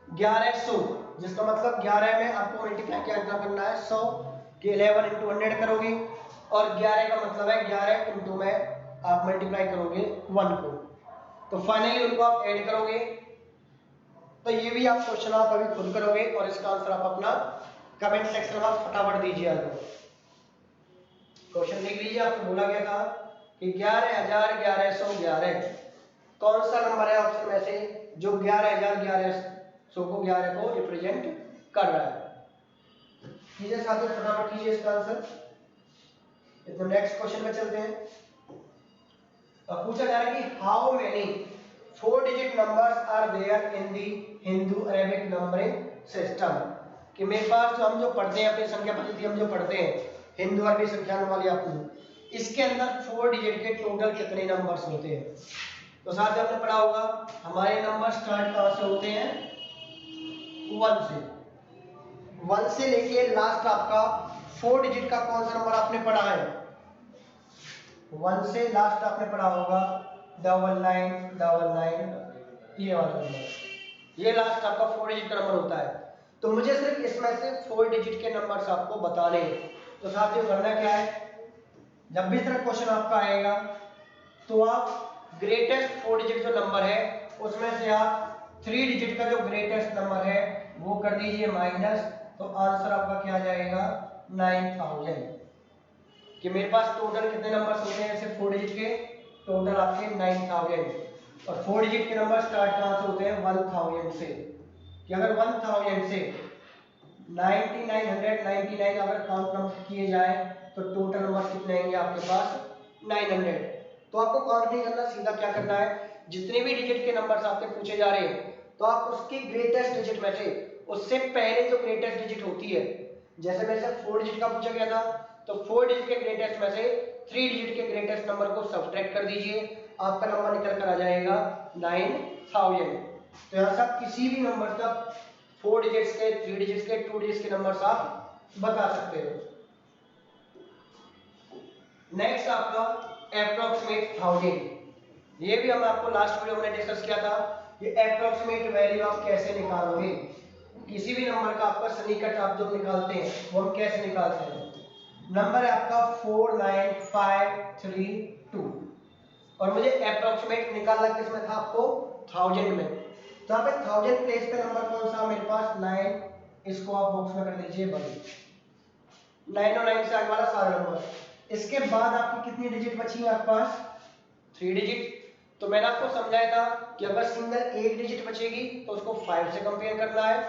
1100 जिसका मतलब 11 में आपको मल्टीप्लाई क्या करना है 100 कि 11 इंटू 100 करोगे, और 11 का मतलब है 11 इंटू में आप मल्टीप्लाई करोगे 1 को, तो फाइनली उनको आप ऐड करोगे। तो ये भी आप क्वेश्चन आप अभी खुद करोगे और इसका आंसर आप अपना कमेंट सेक्शन में फटाफट दीजिए। आपको क्वेश्चन लिख लीजिए, आपको बोला गया था कि 11,1111 कौन सा नंबर है ऑप्शन में से जो 11,1100 को 11 को रिप्रेजेंट कर रहा है। कीजिए साथियों फटाफट कीजिए इसका आंसर। तो नेक्स्ट क्वेश्चन में चलते हैं। अब पूछा जा रहा है कि how many 4 digit numbers are there in the Hindu Arabic numbering system, कि मेरे पास जो पढ़ते हैं अपनी संख्या पद्धति हम जो पढ़ते हैं हिंदू अरबी संख्या वाली आपको, इसके अंदर 4 डिजिट के टोटल कितने नंबर्स होते हैं। तो साथ ही आपने पढ़ा होगा हमारे नंबर स्टार्ट कहां से होते हैं, 1 से। 1 से लेके लास्ट आपका 4 डिजिट का कौन सा नंबर आपने पढ़ा है, 1 से लास्ट आपने पढ़ा होगा 9999, ये वाला नंबर, ये लास्ट आपका 4 डिजिट का नंबर होता है। तो मुझे सिर्फ इसमें से 4 डिजिट के नंबर्स आपको बताने हैं। तो साथियों करना क्या है, जब भी इस तरह क्वेश्चन आपका आएगा तो आप ग्रेटेस्ट 4 डिजिट जो नंबर है उसमें से आप 3 डिजिट का जो ग्रेटेस्ट नंबर है वो कर दीजिए माइनस, तो आंसर आपका क्या आ जाएगा 9000, कि मेरे पास टोटल कितने नंबर्स होते हैं ऐसे 4 डिजिट के, टोटल आपके 9000, और 4 डिजिट के नंबर स्टार्ट कहां से होते हैं 1000 से, कि अगर 1000 से 9999 अगर काउंट किए जाए तो टोटल नंबर कितने आएंगे आपके पास 900। तो आपको काउंट नहीं करना, सीधा क्या करना है, जितने भी डिजिट के नंबर्स आपके पूछे जा रहे हैं तो आप उसकी ग्रेटेस्ट डिजिट में से उससे पहले जो ग्रेटेस्ट डिजिट होती है, जैसे मेरे से 4 डिजिट का पूछा गया था तो 4 डिजिट के ग्रेटेस्ट में से 3 डिजिट के ग्रेटेस्ट नंबर को सब्ट्रैक्ट कर दीजिए, आपका नंबर निकल कर आ जाएगा 9000। तो यहां से आप किसी भी नंबर का 4 डिजिट्स के, 3 डिजिट्स के, 2 डिजिट्स के नंबर्स आप बता सकते हो। नेक्स्ट आपका एप्रोक्सीमेट 1000, ये भी हम आपको लास्ट वीडियो में डिस्कस किया था कि एप्रोक्सीमेट वैल्यू आप कैसे निकालोगे, किसी भी नंबर का आपका सन्निकट आप जो निकालते हैं वो हम कैसे निकालते हैं। नंबर है आपका 49532 और मुझे एप्रोक्सीमेट निकालना किसमें था आपको 1000 में, तो यहाँ पे 1000 प्लेस पे नंबर कौन सा मेरे पास 9, इसको आप बॉक्स में कर लीजिए बंद, 9 और 9 से आगे वाला सारा नंबर। इसके बाद आपकी कितनी डिजिट बची है आपके पास 3 डिजिट। तो मैंने आपको समझाया था कि अगर सिंगल एक डिजिट बचेगी तो उसको 5 से कंपेयर करना है,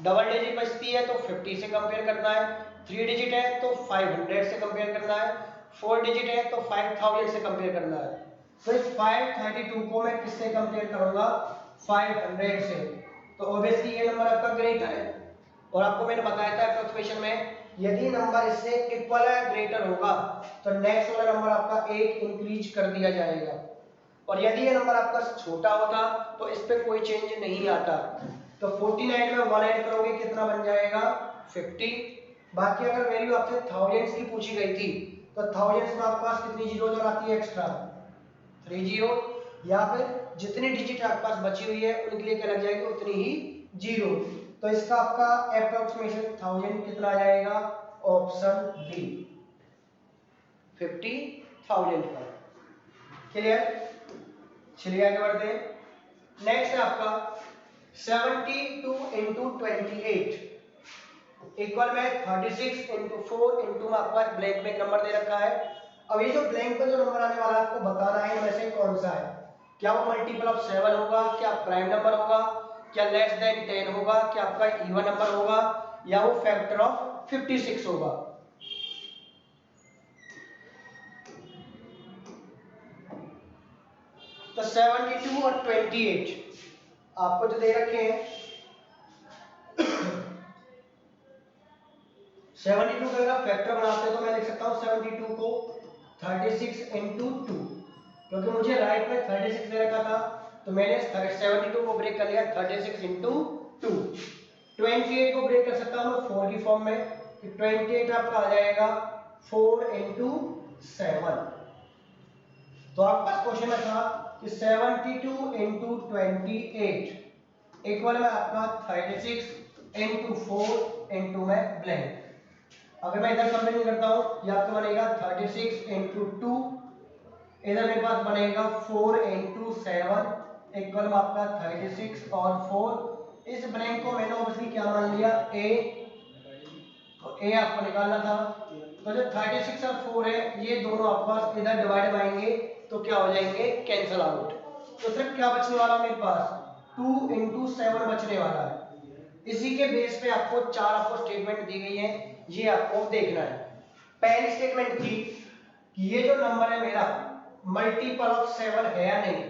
डबल डिजिट बचती है तो 50 से कंपेयर करना है, 3 डिजिट है तो 500 से कंपेयर करना है, 4 डिजिट है तो 5000 से कंपेयर करना है। तो इस 532 को मैं किससे कंपेयर करूंगा 500 से, तो ऑब्वियसली ये नंबर आपका ग्रेटर है। और आपको मैंने बताया था एप्रोक्सीमेशन में यदि नंबर इससे इक्वल या ग्रेटर होगा तो नेक्स्ट वाला नंबर आपका 1 इंक्रीज कर दिया जाएगा, और यदि ये नंबर आपका छोटा होता तो इस पे कोई चेंज नहीं आता। तो 49 में 1 ऐड करोगे कितना बन जाएगा 50। बाकी अगर वैल्यू आपसे थाउजेंड्स की पूछी गई थी तो थाउजेंड्स में आपके पास कितनी जीरो जो आती है एक्स्ट्रा 30, या फिर जितनी डिजिट आपके पास बची हुई है उनके लिए क्या लग जाएगी उतनी ही जीरो। तो तो इसका आपका अप्रोक्सीमेशन 1000 कितना आ जाएगा, ऑप्शन डी 50,000 का। क्लियर, चलिए आगे बढ़ते हैं। नेक्स्ट है आपका 72 इंटू 28 इक्वल में 36 इंटू 4 इंटू में आपका ब्लैंक में एक नंबर दे रखा है। अब ये जो ब्लैंक में जो नंबर आने वाला है आपको बताना है इनमें से कौन सा है। क्या वो मल्टीपल ऑफ 7 होगा, क्या प्राइम नंबर होगा, क्या लेस देन 10 होगा, क्या आपका इवन नंबर होगा, या वो फैक्टर ऑफ 56 होगा। तो 72 और 28 आपको जो दे रखे हैं 72 का अगर फैक्टर बनाते हैं तो मैं लिख सकता हूँ 72 को 36 इंटू 2, क्योंकि मुझे राइट में 36 दे रखा था तो मैंने 72 को ब्रेक कर लिया 36 इंटू 2। 28 को ब्रेक कर सकता हूँ मैं 4 की फॉर्म में, कि 28 आपका आ जाएगा 4 इंटू 7। तो आपके पास क्वेश्चन में था कि 72 इंटू 28 इक्वल में आपका 36 इंटू 4 इंटू में ब्लैंक। अगर मैं इधर कंपेयर करता हूं, ये आपका बनेगा 36 इंटू 2, इधर मेरे पास बनेगा 4 इंटू 7 इक्वल में आपका 36 और 4। इस ब्लैंक को मैंने ऑब्वियसली क्या मान लिया, ए, तो ए आपको निकालना था। तो जो 36 और 4 है ये दोनों आपके पास इधर डिवाइड आएंगे तो क्या हो जाएंगे, कैंसिल आउट। तो सिर्फ क्या बचने वाला मेरे पास 2 इंटू 7 बचने वाला है। इसी के बेस पे आपको चार आपको स्टेटमेंट दी गई है, ये आपको देखना है। पहली स्टेटमेंट थी कि ये जो नंबर है मेरा मल्टीपल ऑफ 7 है या नहीं।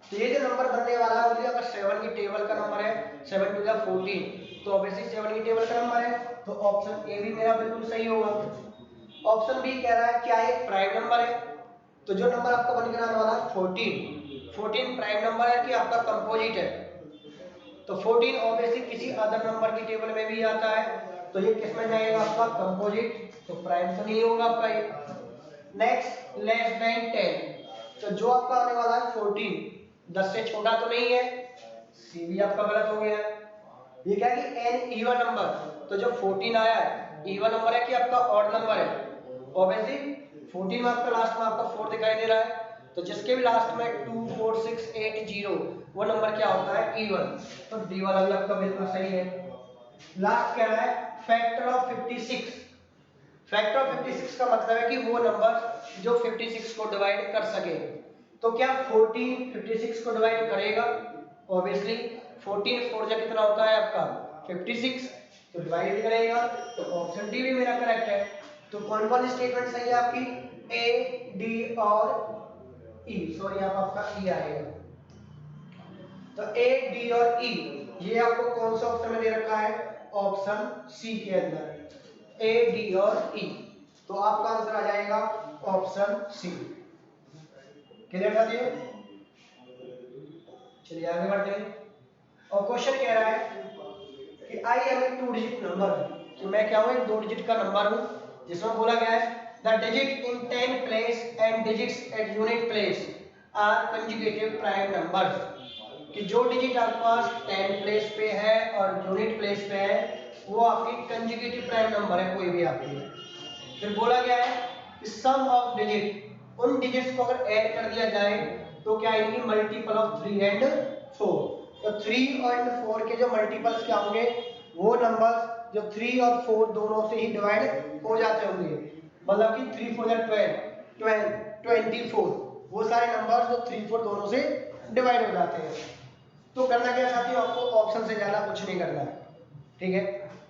तो ये जो नंबर बनने वाला है अगर 7 की टेबल का नंबर है 7 टू द 14, तो ऑब्वियसली 7 की टेबल का नंबर है, तो ऑप्शन ए भी मेरा बिल्कुल सही होगा। ऑप्शन बी कह रहा है क्या एक प्राइम नंबर है, तो जो नंबर आपका बनकर आने वाला है 14 प्राइम नंबर है कि आपका कंपोजिट है, तो 14 ऑब्वियसली किसी अदर नंबर की टेबल में भी आता है, तो ये किस में जाएगा आपका कंपोजिट, तो प्राइम तो नहीं होगा आपका ये। नेक्स्ट लेस देन 10, तो जो आपका आने वाला है 14 10 से छोटा तो नहीं है, सी भी आपका गलत हो गया है। ये क्या है कि एन इवन नंबर, तो जो 14 आया है इवन नंबर है कि आपका ऑड नंबर है, ऑब्वियसली 14 में आपका लास्ट में आपका 4 दिखाई दे रहा है, तो जिसके भी लास्ट में 2 4 6 8 0 वो नंबर क्या होता है, इवन, तो डी वाला भी आपका बिल्कुल सही है। लास्ट क्या है, फैक्टर ऑफ 56। फैक्टर ऑफ 56 का मतलब है कि वो नंबर जो 56 को डिवाइड कर सके। तो क्या 14 56 को डिवाइड करेगा, ऑब्वियसली 14 4 जा कितना होता है आपका 56, तो डिवाइड भी करेगा, तो ऑप्शन डी भी मेरा करेक्ट है। तो कौन कौन स्टेटमेंट सही है आपकी, ए डी और ई, सॉरी यहाँ पर आपका ई आएगा। तो ए डी और ई ये आपको कौन सा ऑप्शन में दे रखा है, ऑप्शन सी के अंदर ए डी और ई, तो आपका आंसर आ जाएगा ऑप्शन सी। क्लियर कर दिए, चलिए आगे बढ़ते हैं। और क्वेश्चन कह रहा है कि I am a 2 digit number, कि मैं क्या हूं, एक 2 डिजिट का नंबर हूं, जिसमें बोला गया है the digit in 10 place and digits at unit place are conjugative prime numbers, कि जो डिजिट आपके पास 10 प्लेस पे है और यूनिट प्लेस पे है वो आपकी कंजुगेटिव प्राइम नंबर है कोई भी आपकी। फिर बोला गया है कि सम ऑफ डिजिट, उन डिजिट्स को अगर ऐड कर दिया जाए तो क्या आएंगी, मल्टीपल ऑफ 3 एंड 4। तो 3 और 4 के जो मल्टीपल्स क्या होंगे, वो नंबर्स जो 3 और 4 दोनों से ही डिवाइड हो जाते होंगे, मतलब कि 3 4 12 24, वो सारे नंबर्स जो 3 4 दोनों से डिवाइड हो जाते हैं। तो करना क्या चाहती हूँ आपको, ऑप्शन से ज्यादा कुछ नहीं करना है, ठीक है।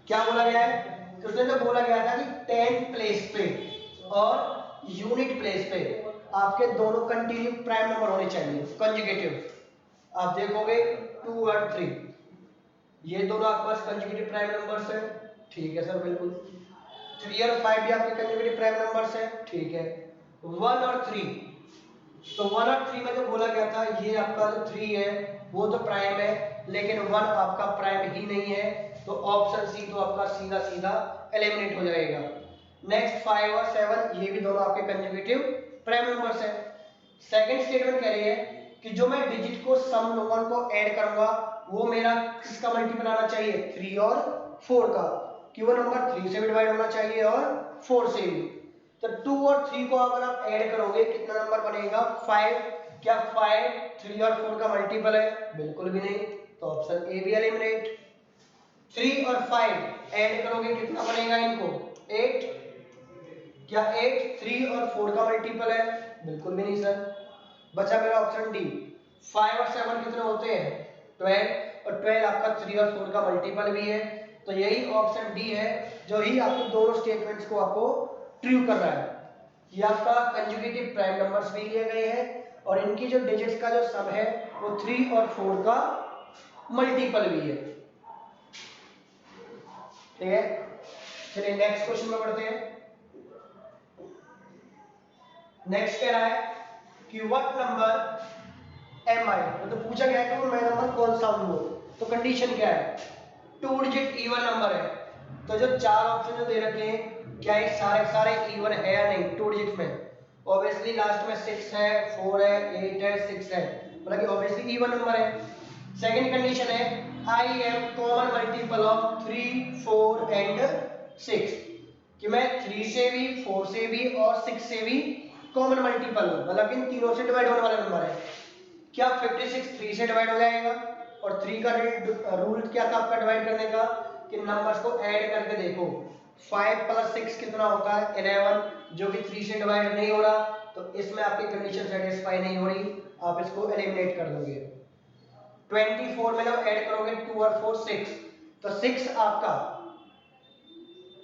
क्या बोला गया है, तो उसने तो बोला गया था कि 10 प्लेस पे और यूनिट प्लेस पे आपके दोनों कंटिन्यू प्राइम नंबर होने चाहिए कंजुगेटिव। आप देखोगे 2 और 3 ये दोनों आपके पास कंजुगेटिव प्राइम नंबर्स है, ठीक है सर बिल्कुल। 3 और 5 भी आपके कंजुगेटिव प्राइम नंबर्स है, ठीक है। 1 और 3, तो 1 और 3 में जो बोला गया था ये आपका जो 3 है वो तो प्राइम है, लेकिन 1 आपका प्राइम ही नहीं है, तो ऑप्शन सी तो आपका सीधा सीधा एलिमिनेट हो जाएगा। नेक्स्ट 5 और 7 ये भी दोनों आपके कंजुगेटिव प्राइम नंबर्स हैं। सेकंड स्टेटमेंट कह रही है कि जो मैं डिजिट को सम नंबर को ऐड करूंगा वो मेरा किसका मल्टीपल आना चाहिए, 3 और 4 का, कि वो नंबर 3 से भी डिवाइड होना चाहिए और 4 से भी। तो 2 और 3 को अगर आप ऐड करोगे कितना नंबर बनेगा, 5। क्या 5 3 और 4 का मल्टीपल है, बिल्कुल भी नहीं, तो ऑप्शन ए भी एलिमिनेट। 3 और 5 ऐड करोगे कितना बनेगा इनको, 8। क्या 8 3 और 4 का मल्टीपल है, बिल्कुल भी नहीं सर। बचा मेरा ऑप्शन डी, 5 और 7 कितने होते हैं, 12, और 12 आपका 3 और 4 का मल्टीपल भी है। तो यही ऑप्शन डी है जो ही आपके दोनों स्टेटमेंट्स को आपको ट्रू कर रहा है। ये आपका कंजुगेटिव प्राइम नंबर्स भी लिए गए हैं और इनकी जो डिजिट्स का जो सम है वो 3 और 4 का मल्टीपल भी है। ठीक है, चलिए नेक्स्ट क्वेश्चन में बढ़ते हैं। नेक्स्ट कह रहा है कि व्हाट नंबर एम आई, मतलब पूछा गया है कि वो मेरा नंबर कौन सा हो। तो कंडीशन क्या है, 2 डिजिट इवन नंबर है। तो जो चार ऑप्शन जो दे रखे हैं क्या ये सारे सारे इवन है या नहीं 2 डिजिट में, ऑब्वियसली लास्ट में 6 है, 4 है, 8 है, 6 है, मतलब कि ऑब्वियसली इवन नंबर है। सेकंड कंडीशन है I am common multiple of 3 4 and 6, कि मैं 3 से भी 4 से भी और 6 से भी कॉमन मल्टीपल, मतलब इन तीनों से डिवाइड होने वाला नंबर है। क्या 56 3 से डिवाइड हो जाएगा, और 3 का रूल क्या था आपका डिवाइड करने का, कि नंबर्स को ऐड करके देखो, 5 + 6 कितना होता है 11, जो कि 3 से डिवाइड नहीं हो रहा, तो इसमें आपकी कंडीशन सेटिस्फाई नहीं हो रही, आप इसको एलिमिनेट कर दोगे। 24 में जब ऐड करोगे 2 और 4 6, तो 6 आपका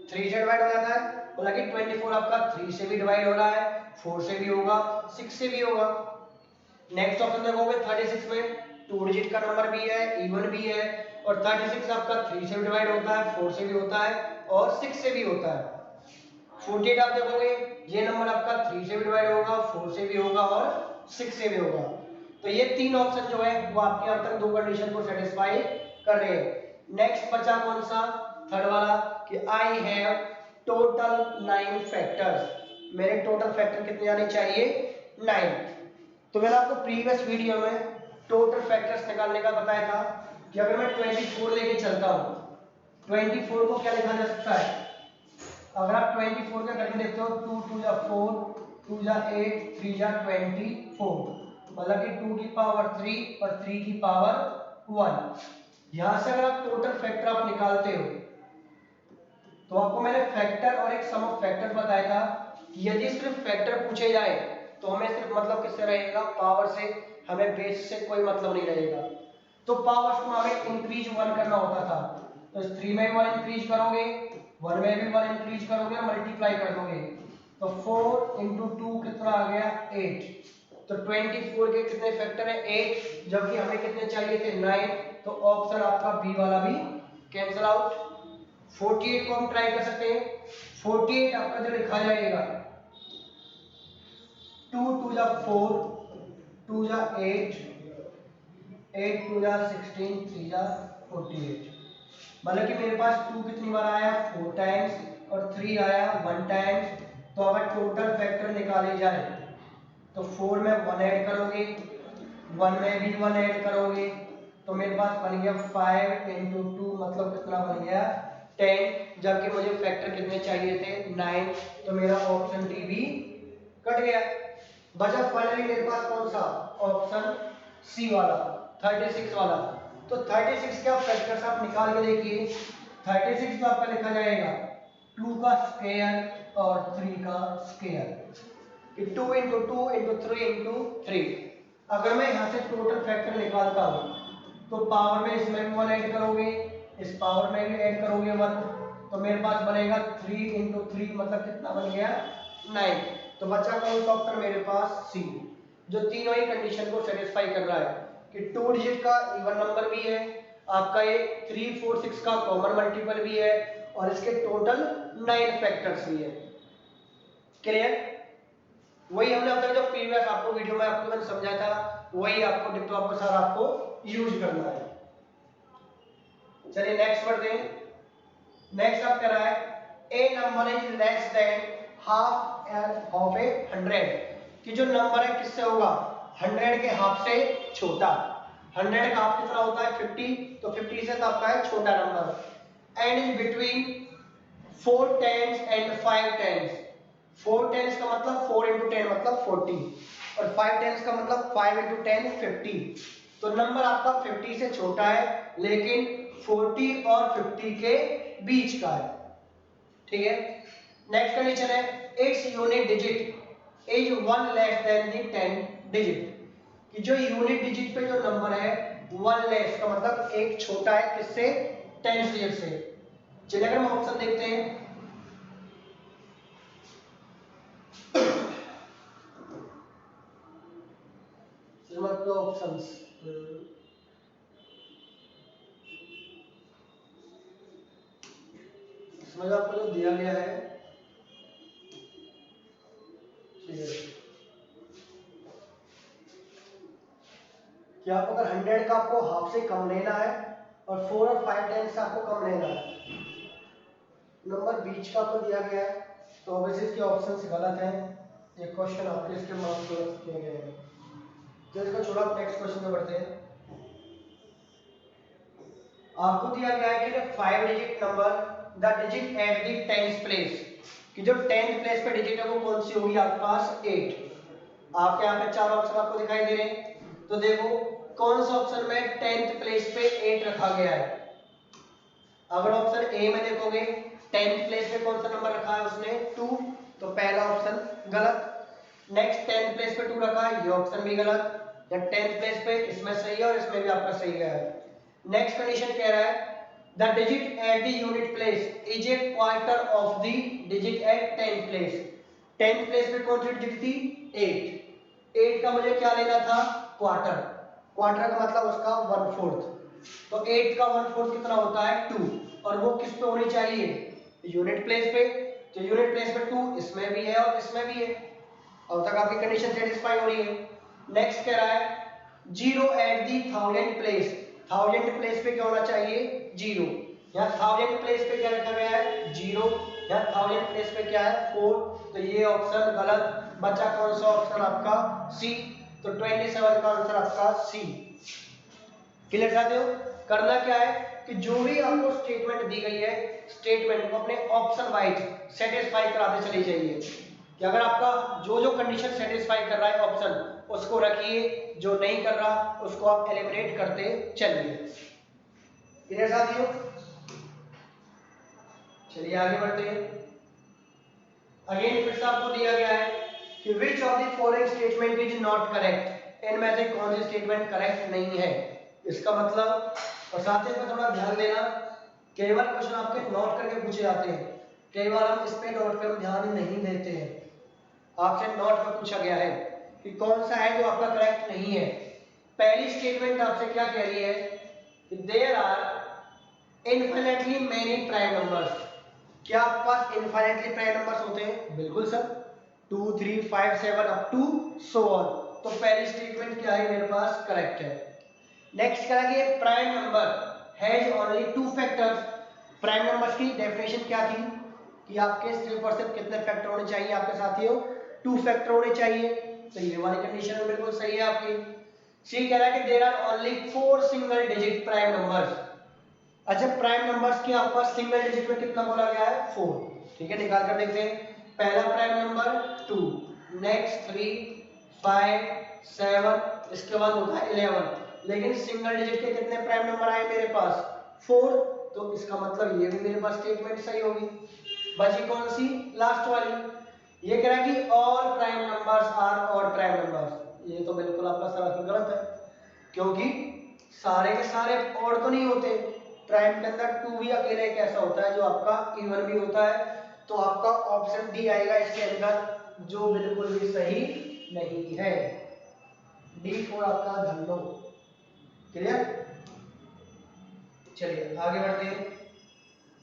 3 से डिवाइड हो जाता है, बोला कि 24 आपका 3 से भी डिवाइड हो रहा है, 4 से भी होगा, 6 से भी होगा। नेक्स्ट ऑप्शन देखोगे 36 में 2 डिजिट का नंबर भी है, इवन भी है, और 36 आपका 3 से भी डिवाइड होता है, 4 से भी होता है और 6 से भी होता है। 48 आप देखोगे ये नंबर आपका 3 से भी डिवाइड होगा, 4 से भी होगा और 6 से भी होगा। तो ये तीन ऑप्शन जो है वो आपके अब तक दो कंडीशन को सेटिस्फाई कर रहे हैं। नेक्स्ट बचा कौन सा, थर्ड वाला, कि आई हैव टोटल 9 फैक्टर्स, मेरे टोटल फैक्टर कितने आने चाहिए 9। तो मैंने आपको प्रीवियस वीडियो में टोटल फैक्टर्स निकालने का बताया था कि अगर मैं 24 लेके चलता हूँ, 24 को क्या लिखा जा सकता है, अगर आप 24 का करके देखते हो 2 2 जा 4, 2 जा 8, 3 जा 24, मतलब कि 2 की पावर 3 और 3 की पावर 1। यहां से अगर आप टोटल फैक्टर आप निकालते हो, तो आपको मैंने फैक्टर और एक सम ऑफ फैक्टर बताया था कि यदि सिर्फ फैक्टर पूछे जाए तो हमें सिर्फ मतलब किससे रहेगा, पावर से, हमें बेस से कोई मतलब नहीं रहेगा। तो पावर्स को हमें इंक्रीज 1 करना होता था, तो 3 में 1 इंक्रीज करोगे, 1 में भी 1 इंक्रीज करोगे, मल्टीप्लाई कर दोगे, तो 4 × 2 कितना आ गया 8। तो 24 के कितने फैक्टर है 8, जबकि हमें कितने चाहिए थे 9, तो ऑप्शन आपका बी वाला भी कैंसिल आउट। 48 को हम ट्राई कर सकते हैं, 48 आपका जो लिखा जाएगा 2 2 जा 4, 2 जा 8, 8 2 जा 16, 3 जा 48, मतलब कि मेरे पास 2 कितनी बार आया 4 टाइम्स और 3 आया 1 टाइम्स। तो अगर टोटल फैक्टर निकाले जाए तो 4 में 1 ऐड करोगे, 1 में भी 1 ऐड करोगे, तो मेरे पास बन गया 5 × 2, मतलब कितना बन गया 10, जबकि मुझे फैक्टर कितने चाहिए थे 9, तो मेरा ऑप्शन डी भी कट गया। बचा फाइनली मेरे पास कौन सा, ऑप्शन सी वाला 36 वाला। तो 36 का फैक्टर्स आप निकाल के देखिए, 36 तो आपका लिखा जाएगा 2 का स्क्वायर और 3 का स्क्वायर, 2 × 2 × 3 × 3। अगर मैं यहाँ से टोटल फैक्टर निकालता हूँ तो पावर में इसमें भी 1 ऐड करोगे, इस पावर में भी ऐड करोगे 1, तो मेरे पास बनेगा 3 × 3, मतलब कितना बन गया 9। तो बचा कौन सा ऑप्शन मेरे पास, सी, जो तीनों ही कंडीशन को सेटिस्फाई कर रहा है कि 2 डिजिट का इवन नंबर भी है, आपका ये 3 4 6 का कॉमन मल्टीपल भी है, और इसके टोटल 9 फैक्टर्स भी है। क्लियर, वही हमने अब तक जो प्रीवियस आपको वीडियो में आपको मैंने समझाया था वही आपको डिट्टो आपको सारा आपको यूज करना है। चलिए नेक्स्ट बढ़ते हैं। नेक्स्ट आप कह रहा है a number is less than half of a 100, कि जो नंबर है किससे होगा 100 के हाफ से छोटा। 100 का हाफ कितना होता है 50, तो 50 से तो आपका है छोटा number. And is between 4 tens and 5 tens. 4 tens का मतलब 4 into 10 मतलब 40, और 5 टेंस का मतलब 5 into 10 50। तो नंबर आपका 50 से छोटा है लेकिन 40 और 50 के बीच का है। ठीक है, नेक्स्ट कंडीशन है its unit digit is 1 less than the 10 digit, कि जो यूनिट डिजिट पे जो नंबर है 1 लेस का मतलब एक छोटा है किससे 10 डिजिट से। चलिए अगर हम ऑप्शन देखते हैं, मतलब ऑप्शंस इसमें जो आपको जो दिया गया है, ठीक है, कि आप अगर 100 का आपको हाफ से कम लेना है और 4 और 5 टेंस से आपको कम लेना है, नंबर बीच का आपको दिया गया है, तो ऑब्वियसली इसके ऑप्शंस गलत हैं। ये क्वेश्चन आपके इसके मार्क्स गलत किए गए हैं। तो इसको छोड़ा नेक्स्ट क्वेश्चन में बढ़ते हैं। आपको दिया गया है कि 5 digit number the digit at the 10th place, कि जो 10th प्लेस पे डिजिट है वो कौन सी होगी आपके पास 8। आपके यहाँ पे चार ऑप्शन आपको दिखाई दे रहे हैं, तो देखो कौन सा ऑप्शन में 10th प्लेस पे 8 रखा गया है। अगर ऑप्शन ए में देखोगे 10th प्लेस पे कौन सा नंबर रखा है उसने 2, तो पहला ऑप्शन गलत। नेक्स्ट 10th प्लेस पे 2 रखा है, ये ऑप्शन भी गलत। या 10th प्लेस पे इसमें सही है और इसमें भी आपका सही है। नेक्स्ट कंडीशन कह रहा है the digit at the unit place is a quarter of the digit at 10th place. 10th place पे कौन सी डिजिट थी 8। 8 का मुझे क्या लेना था क्वार्टर। क्वार्टर का मतलब उसका 1/4, तो 8 का 1/4 कितना होता है 2, और वो किस पे होनी चाहिए यूनिट प्लेस पे। तो यूनिट प्लेस पे 2 इसमें भी है और इसमें भी है। अब तक आपकी कंडीशन सेटिस्फाई हो रही है। नेक्स्ट कह रहा है 0 एट दी 1000 प्लेस। 1000 प्लेस पे क्या होना चाहिए 0। यहाँ 1000 प्लेस पे क्या रखा गया है 0, यहाँ 1000 प्लेस पे क्या है 4, तो ये ऑप्शन गलत। बचा कौन सा ऑप्शन आपका सी, तो 27 का आंसर आपका सी। क्लियर साथियों, करना क्या है कि जो भी आपको स्टेटमेंट दी गई है स्टेटमेंट को अपने ऑप्शन वाइज सेटिस्फाई कराते चले जाइए, कि अगर आपका जो जो कंडीशन सेटिस्फाई कर रहा है ऑप्शन उसको रखिए, जो नहीं कर रहा उसको आप एलिमिनेट करते चलिए। क्लियर साथियों, चलिए आगे बढ़ते हैं। अगेन फिर से आपको दिया गया है कि which of the following statement is not correct, इनमें से कौन सी स्टेटमेंट करेक्ट नहीं है। इसका मतलब, और साथ ही में थोड़ा ध्यान देना, कई बार क्वेश्चन आपके नोट करके पूछे जाते हैं, कई बार हम इस पे नोट पे ध्यान नहीं देते हैं। आपसे नोट पे पूछा गया है कि कौन सा है जो आपका करेक्ट नहीं है। पहली स्टेटमेंट आपसे क्या कह रही है कि there are infinitely many prime numbers. क्या आपके पास इनफिनिटली प्राइम नंबर्स होते हैं, बिल्कुल sir, 2 3 5 7 up to so on. तो पहली स्टेटमेंट क्या है मेरे पास करेक्ट है। नेक्स्ट करेंगे prime number has only 2 factors. Prime numbers की डेफिनेशन क्या थी कि आपके सिर्फ और सिर्फ कितने फैक्टर होने चाहिए आपके साथियों 2 फैक्टर होने चाहिए, तो ये वाली कंडीशन बिल्कुल सही है आपकी। सी कह रहा है कि there are only 4 single digit prime numbers. अच्छा, प्राइम नंबर्स के आपके पास सिंगल डिजिट में कितना बोला गया है 4, ठीक है, निकाल कर देखते हैं। पहला प्राइम नंबर 2, नेक्स्ट 3 5 7, इसके बाद होता है 11, लेकिन सिंगल डिजिट के कितने प्राइम नंबर आए मेरे पास 4, तो इसका मतलब ये भी मेरे पास स्टेटमेंट सही होगी। बची कौन सी लास्ट वाली, ये कह रहा है कि all prime numbers are odd prime numbers. ये तो बिल्कुल आपका सरासर गलत है, क्योंकि सारे के सारे ऑड तो नहीं होते। प्राइम के अंदर 2 भी अकेले एक ऐसा होता है जो आपका इवन भी होता है, तो आपका ऑप्शन डी आएगा इसके अंदर, जो बिल्कुल भी सही नहीं है। डी फॉर आपका धन्नो। क्लियर, चलिए आगे बढ़ते हैं।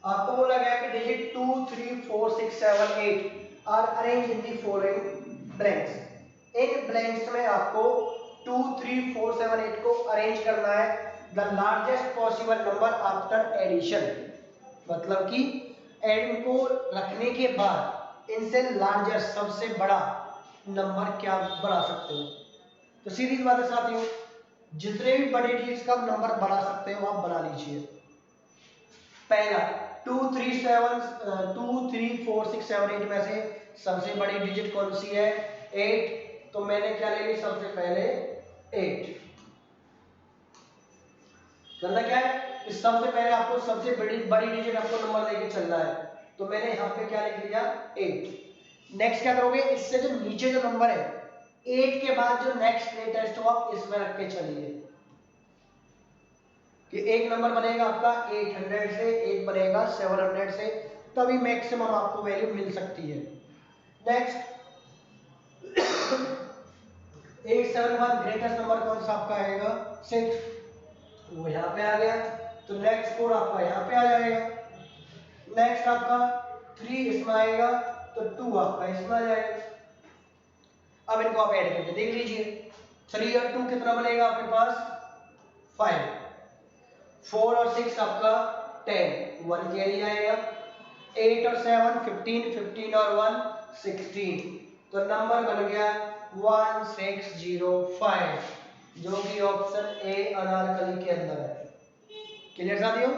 आपको बोला गया कि digit 2 3 4 6 7 8 are arrange in the following blanks. इन ब्लैंक्स में आपको 2 3 4 7 8 को अरेंज करना है the largest possible number after addition. मतलब कि इनको रखने के बाद इनसे लार्जेस्ट सबसे बड़ा नंबर क्या बना सकते हो। तो सीधी बात है साथियों, जितने भी बड़े डिजिट्स का नंबर बना सकते हो आप बना लीजिए। पहला 2 3 7 2 3 4 6 7 8 में से सबसे बड़ी डिजिट कौन सी है? 8। तो मैंने क्या ले ली सबसे पहले 8। करना क्या है कि सबसे पहले आपको सबसे बड़ी डिजिट आपको नंबर लेके चलना है। तो मैंने यहाँ पे क्या लिख लिया 8। नेक्स्ट क्या करोगे, इससे जो नीचे जो नंबर है 8 के बाद जो नेक्स्ट लेटेस्ट हो आप इसमें रख के चलिए कि एक नंबर बनेगा आपका 800 से, एक बनेगा 700 से, तभी मैक्सिमम आपको वैल्यू मिल सकती है। नेक्स्ट 871 ग्रेटेस्ट नंबर कौन सा आपका आएगा? 6, वो यहाँ पे आ गया। तो नेक्स्ट 4 आपका यहाँ पे आ जाएगा। नेक्स्ट आपका 3 इसमें आएगा, तो 2 आपका इसमें आ जाएगा। अब इनको आप ऐड करके देख लीजिए, 3 और 2 कितना बनेगा आपके पास? 5। 4 और 6 आपका 10, 1 कैरी आएगा। 8 और 7 15, 15 और 1 16। तो नंबर बन गया 1605, जो कि ऑप्शन ए अनारकली के अंदर है। क्लियर साथियों?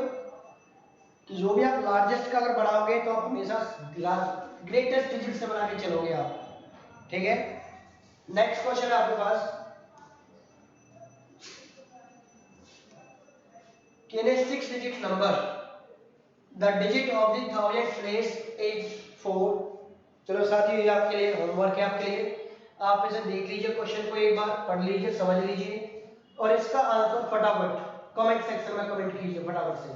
कि जो भी आप लार्जेस्ट का अगर बढ़ाओगे तो आप हमेशा ग्रेटेस्ट डिजिट से बना के चलोगे आप। ठीक है, नेक्स्ट क्वेश्चन है आपके पास, can a 6-digit number the digit of the thousand place is 4। चलो साथियों, ये आपके लिए होमवर्क है, आपके लिए आप इसे देख लीजिए, क्वेश्चन को एक बार पढ़ लीजिए, समझ लीजिए और इसका आंसर फटाफट कमेंट सेक्शन में कमेंट कीजिए फटाफट से।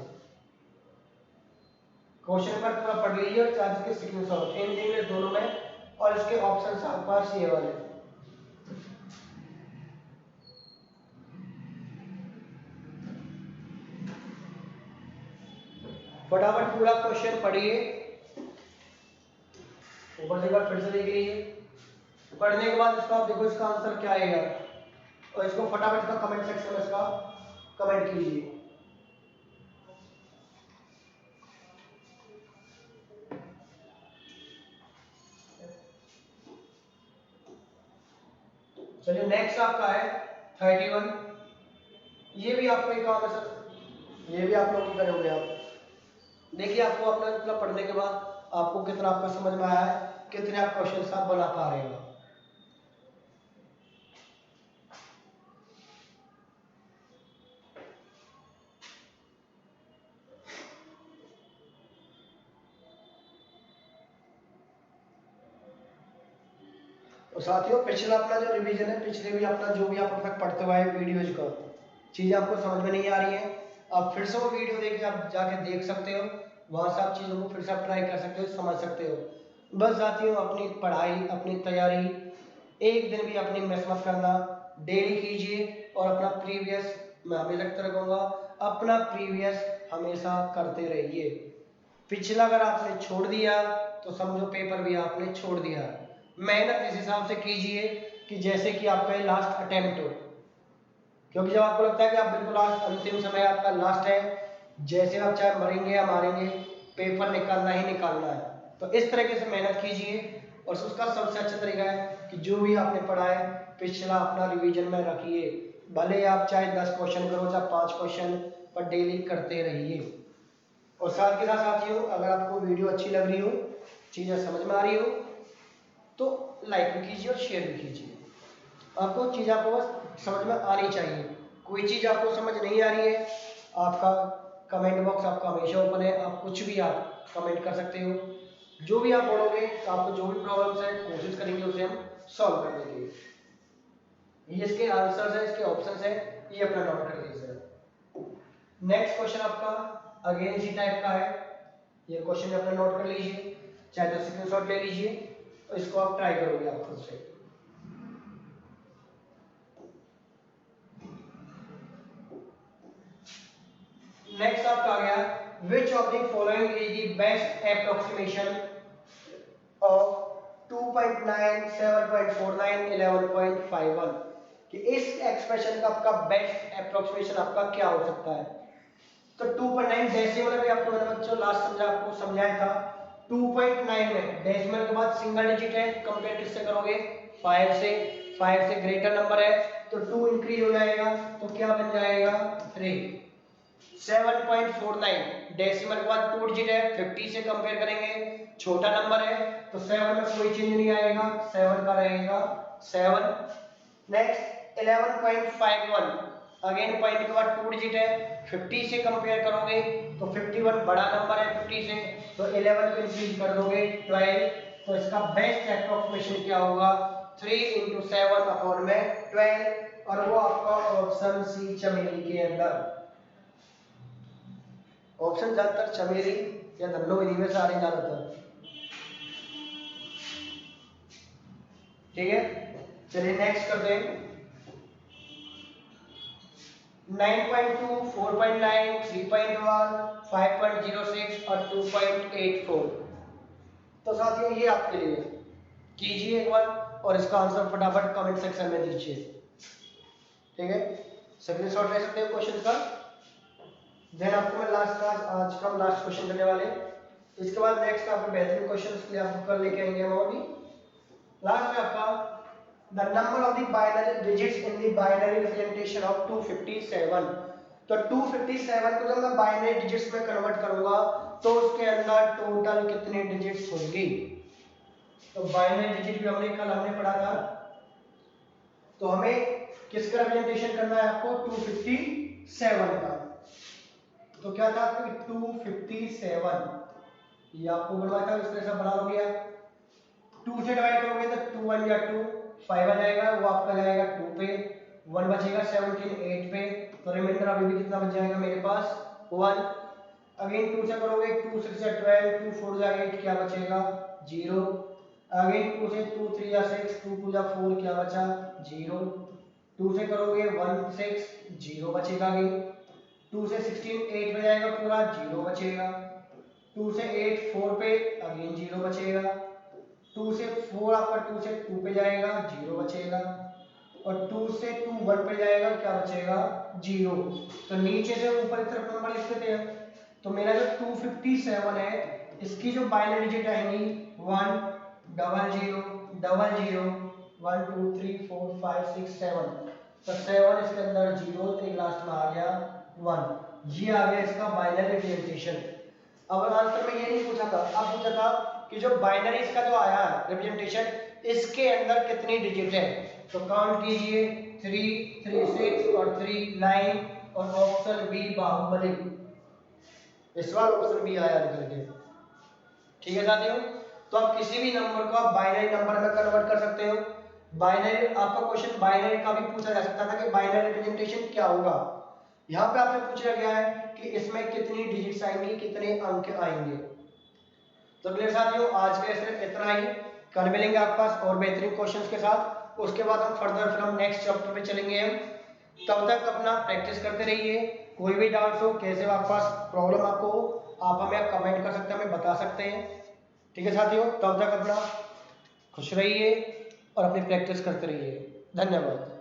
क्वेश्चन पर पूरा पढ़ लीजिए और चार्ज के स्क्रीनशॉट इन देंगे दोनों में, और इसके ऑप्शन आपके पास ये वाले। फटाफट पूरा क्वेश्चन पढ़िए, ऊपर से एक बार फिर से देख लीजिए। पढ़ने के बाद इसका आप देखो इसका आंसर क्या आएगा, और इसको फटाफट का कमेंट सेक्शन में इसका कमेंट कीजिए। चलिए नेक्स्ट आपका है 31। ये भी आपको एक काम है सर, ये भी आप लोग करोगे आप। देखिए आपको अपना इतना पढ़ने के बाद आपको कितना आपका समझ में आया है, कितने आप क्वेश्चन आप बना पा रहे हो। तो साथियों पिछला अपना जो रिवीजन है, पिछले भी अपना जो भी आप अब तक पढ़ते हुए आए वीडियोज का चीज़ आपको समझ में नहीं आ रही है, आप फिर से वो वीडियो देख के आप जाके देख सकते हो, वहाँ से आप चीज़ों को फिर से आप ट्राई कर सकते हो, समझ सकते हो। बस साथियों अपनी पढ़ाई अपनी तैयारी एक दिन भी अपनी मिस मत करना, डेली कीजिए और अपना प्रीवियस, मैं हमेशा तरह कहूँगा, अपना प्रीवियस हमेशा करते रहिए। पिछला अगर आपने छोड़ दिया तो समझो पेपर भी आपने छोड़ दिया। मेहनत इस हिसाब से कीजिए कि जैसे कि आपका ये लास्ट अटेम्प्ट हो, क्योंकि जब आपको लगता है कि आप बिल्कुल लास्ट अंतिम समय आपका लास्ट है, जैसे आप चाहे मरेंगे या मारेंगे पेपर निकालना ही निकालना है। तो इस तरीके से मेहनत कीजिए, और उसका सबसे अच्छा तरीका है कि जो भी आपने पढ़ा है पिछला अपना रिवीजन में रखिए, भले आप चाहे 10 क्वेश्चन करो चाहे 5 क्वेश्चन, पर डेली करते रहिए। और साथ के साथ साथियों अगर आपको वीडियो अच्छी लग रही हो, चीज़ें समझ में आ रही हो, तो लाइक भी कीजिए और शेयर भी कीजिए। आपको चीज़ आपको बस समझ में आनी चाहिए। कोई चीज़ आपको समझ नहीं आ रही है, आपका कमेंट बॉक्स आपका हमेशा ओपन है, आप कुछ भी आप कमेंट कर सकते हो। जो भी आप बोलोगे, आपको जो भी प्रॉब्लम्स है कोशिश करेंगे उसे हम सॉल्व करने के। ये इसके आंसर्स है, इसके ऑप्शंस है, ये अपना नोट कर लीजिए सर। नेक्स्ट क्वेश्चन आपका अगेन इसी टाइप का है, ये क्वेश्चन अपना नोट कर लीजिए, चाहे तो स्क्रीनशॉट ले लीजिए और इसको आप ट्राई करोगे आप खुद से। नेक्स्ट आपका आ गया, which of the following is the best approximation of 2.9 7.49 11.51, कि इस एक्सप्रेशन का आपका बेस्ट एप्रोक्सीमेशन आपका क्या हो सकता है। तो 2.9 डेसिमल में आपको मैंने बच्चों लास्ट आपको समझाया था, 2.9 में डेसिमल के बाद सिंगल डिजिट है, कंपेयर किससे करोगे 5 से, 5 से ग्रेटर नंबर है तो 2 इंक्रीज हो जाएगा, तो क्या बन जाएगा 3। 7.49 डेसिमल के बाद 2 डिजिट है, 50 से कंपेयर करेंगे, छोटा नंबर है तो 7 में कोई चेंज नहीं आएगा, 7 का रहेगा 7। नेक्स्ट 11.51 अगेन पॉइंट के बाद 2 डिजिट है, 50 से कंपेयर करोगे तो 51 बड़ा नंबर है 50 से, तो 11 को इंक्रीज कर दोगे 12, तो इसका बेस्ट एप्रोक्सीमेशन क्या होगा 3 × 7 अपॉन में 12, और वो आपका ऑप्शन सी चमेली के अंदर। ऑप्शन ज्यादातर चमेली या धन्नो इनमें से आ रही ज्यादातर। ठीक है, चलिए नेक्स्ट करते हैं। 9.2, 4.9, 3.1, 5.06 और 2.84। तो साथियों ये आपके लिए कीजिए एक बार और इसका आंसर फटाफट कमेंट सेक्शन में दीजिए। ठीक है, स्क्रीनशॉट ले सकते हो क्वेश्चन का। देन आपको मैं लास्ट क्लास आज का लास्ट क्वेश्चन करने वाले, इसके बाद नेक्स्ट आपके बेहतरीन क्वेश्चंस के लिए आपको कल लेके आएंगे हम। और लास्ट में आपका the number of the binary digits in the binary representation of 257। तो 257 को जब मैं बाइनरी डिजिट्स में कन्वर्ट करूंगा तो उसके अंदर टोटल कितने डिजिट्स होंगी। तो बाइनरी डिजिट भी हमने पढ़ा था, तो हमें किसका रिप्रेजेंटेशन करना है आपको 257 का। तो क्या था आपको 257, ये आपको बनवाया था, इस तरह से बना लोगे आप, 2 से डिवाइड करोगे तो 2 1 या 2 5 आ जाएगा, वो आपका जाएगा 2 पे, 1 बचेगा 17 8 पे, तो रिमाइंडर अभी भी कितना बच जाएगा मेरे पास 1। अगेन 2 से करोगे 2 6 या 12, 2 4 या 8 क्या बचेगा 0। अगेन 2 से 2 3 या 6, 2 2 या 4 क्या बचा 0। 2 से करोगे 1 6 0 बचेगा, अगेन 2 से 16 8 में जाएगा पूरा 0 बचेगा, 2 से 8 4 पे अगेन 0 बचेगा, 2 से 4 आपका 2 से 2 पे जाएगा 0 बचेगा, और 2 से 2 1 पे जाएगा क्या बचेगा 0। तो नीचे से ऊपर की तरफ नंबर लिख देते हैं। तो मेरा जो 257 है इसकी जो बाइनरी डिजिट आएंगी 1 0 0 0 0 1 2 3 4 5 6 7, तो 7 इसके अंदर 0, तो लास्ट में आ गया 1। ये आ गया इसका बाइनरी रिप्रेजेंटेशन। अब आंसर में ये नहीं पूछा था, अब पूछा था कि जो बाइनरी इसका जो आया रिप्रेजेंटेशन इसके अंदर कितनी डिजिट है। तो काउंट कीजिए 3 3 6 और 3 9, और ऑप्शन बी बाहुबली, इस बार ऑप्शन बी आया निकल के। ठीक है साथियों, तो आप किसी भी नंबर को आप बाइनरी नंबर में कन्वर्ट कर सकते हो। बाइनरी आपका क्वेश्चन बाइनरी का भी पूछा जा सकता था कि बाइनरी रिप्रेजेंटेशन क्या होगा। यहाँ पे आपसे पूछा गया है कि इसमें कितनी डिजिट्स आएंगी, कितने अंक आएंगे। तो मेरे साथियों आज के सिर्फ इतना ही, कल मिलेंगे आपके पास और बेहतरीन क्वेश्चंस के साथ। उसके बाद हम फर्दर फिर हम नेक्स्ट चैप्टर पे चलेंगे हम। तब तक अपना प्रैक्टिस करते रहिए। कोई भी डाउट्स हो, कैसे आपके पास प्रॉब्लम आपको हो, आप हमें कमेंट कर सकते हैं, हमें बता सकते हैं। ठीक है साथियों, तब तक अपना खुश रहिए और अपनी प्रैक्टिस करते रहिए। धन्यवाद।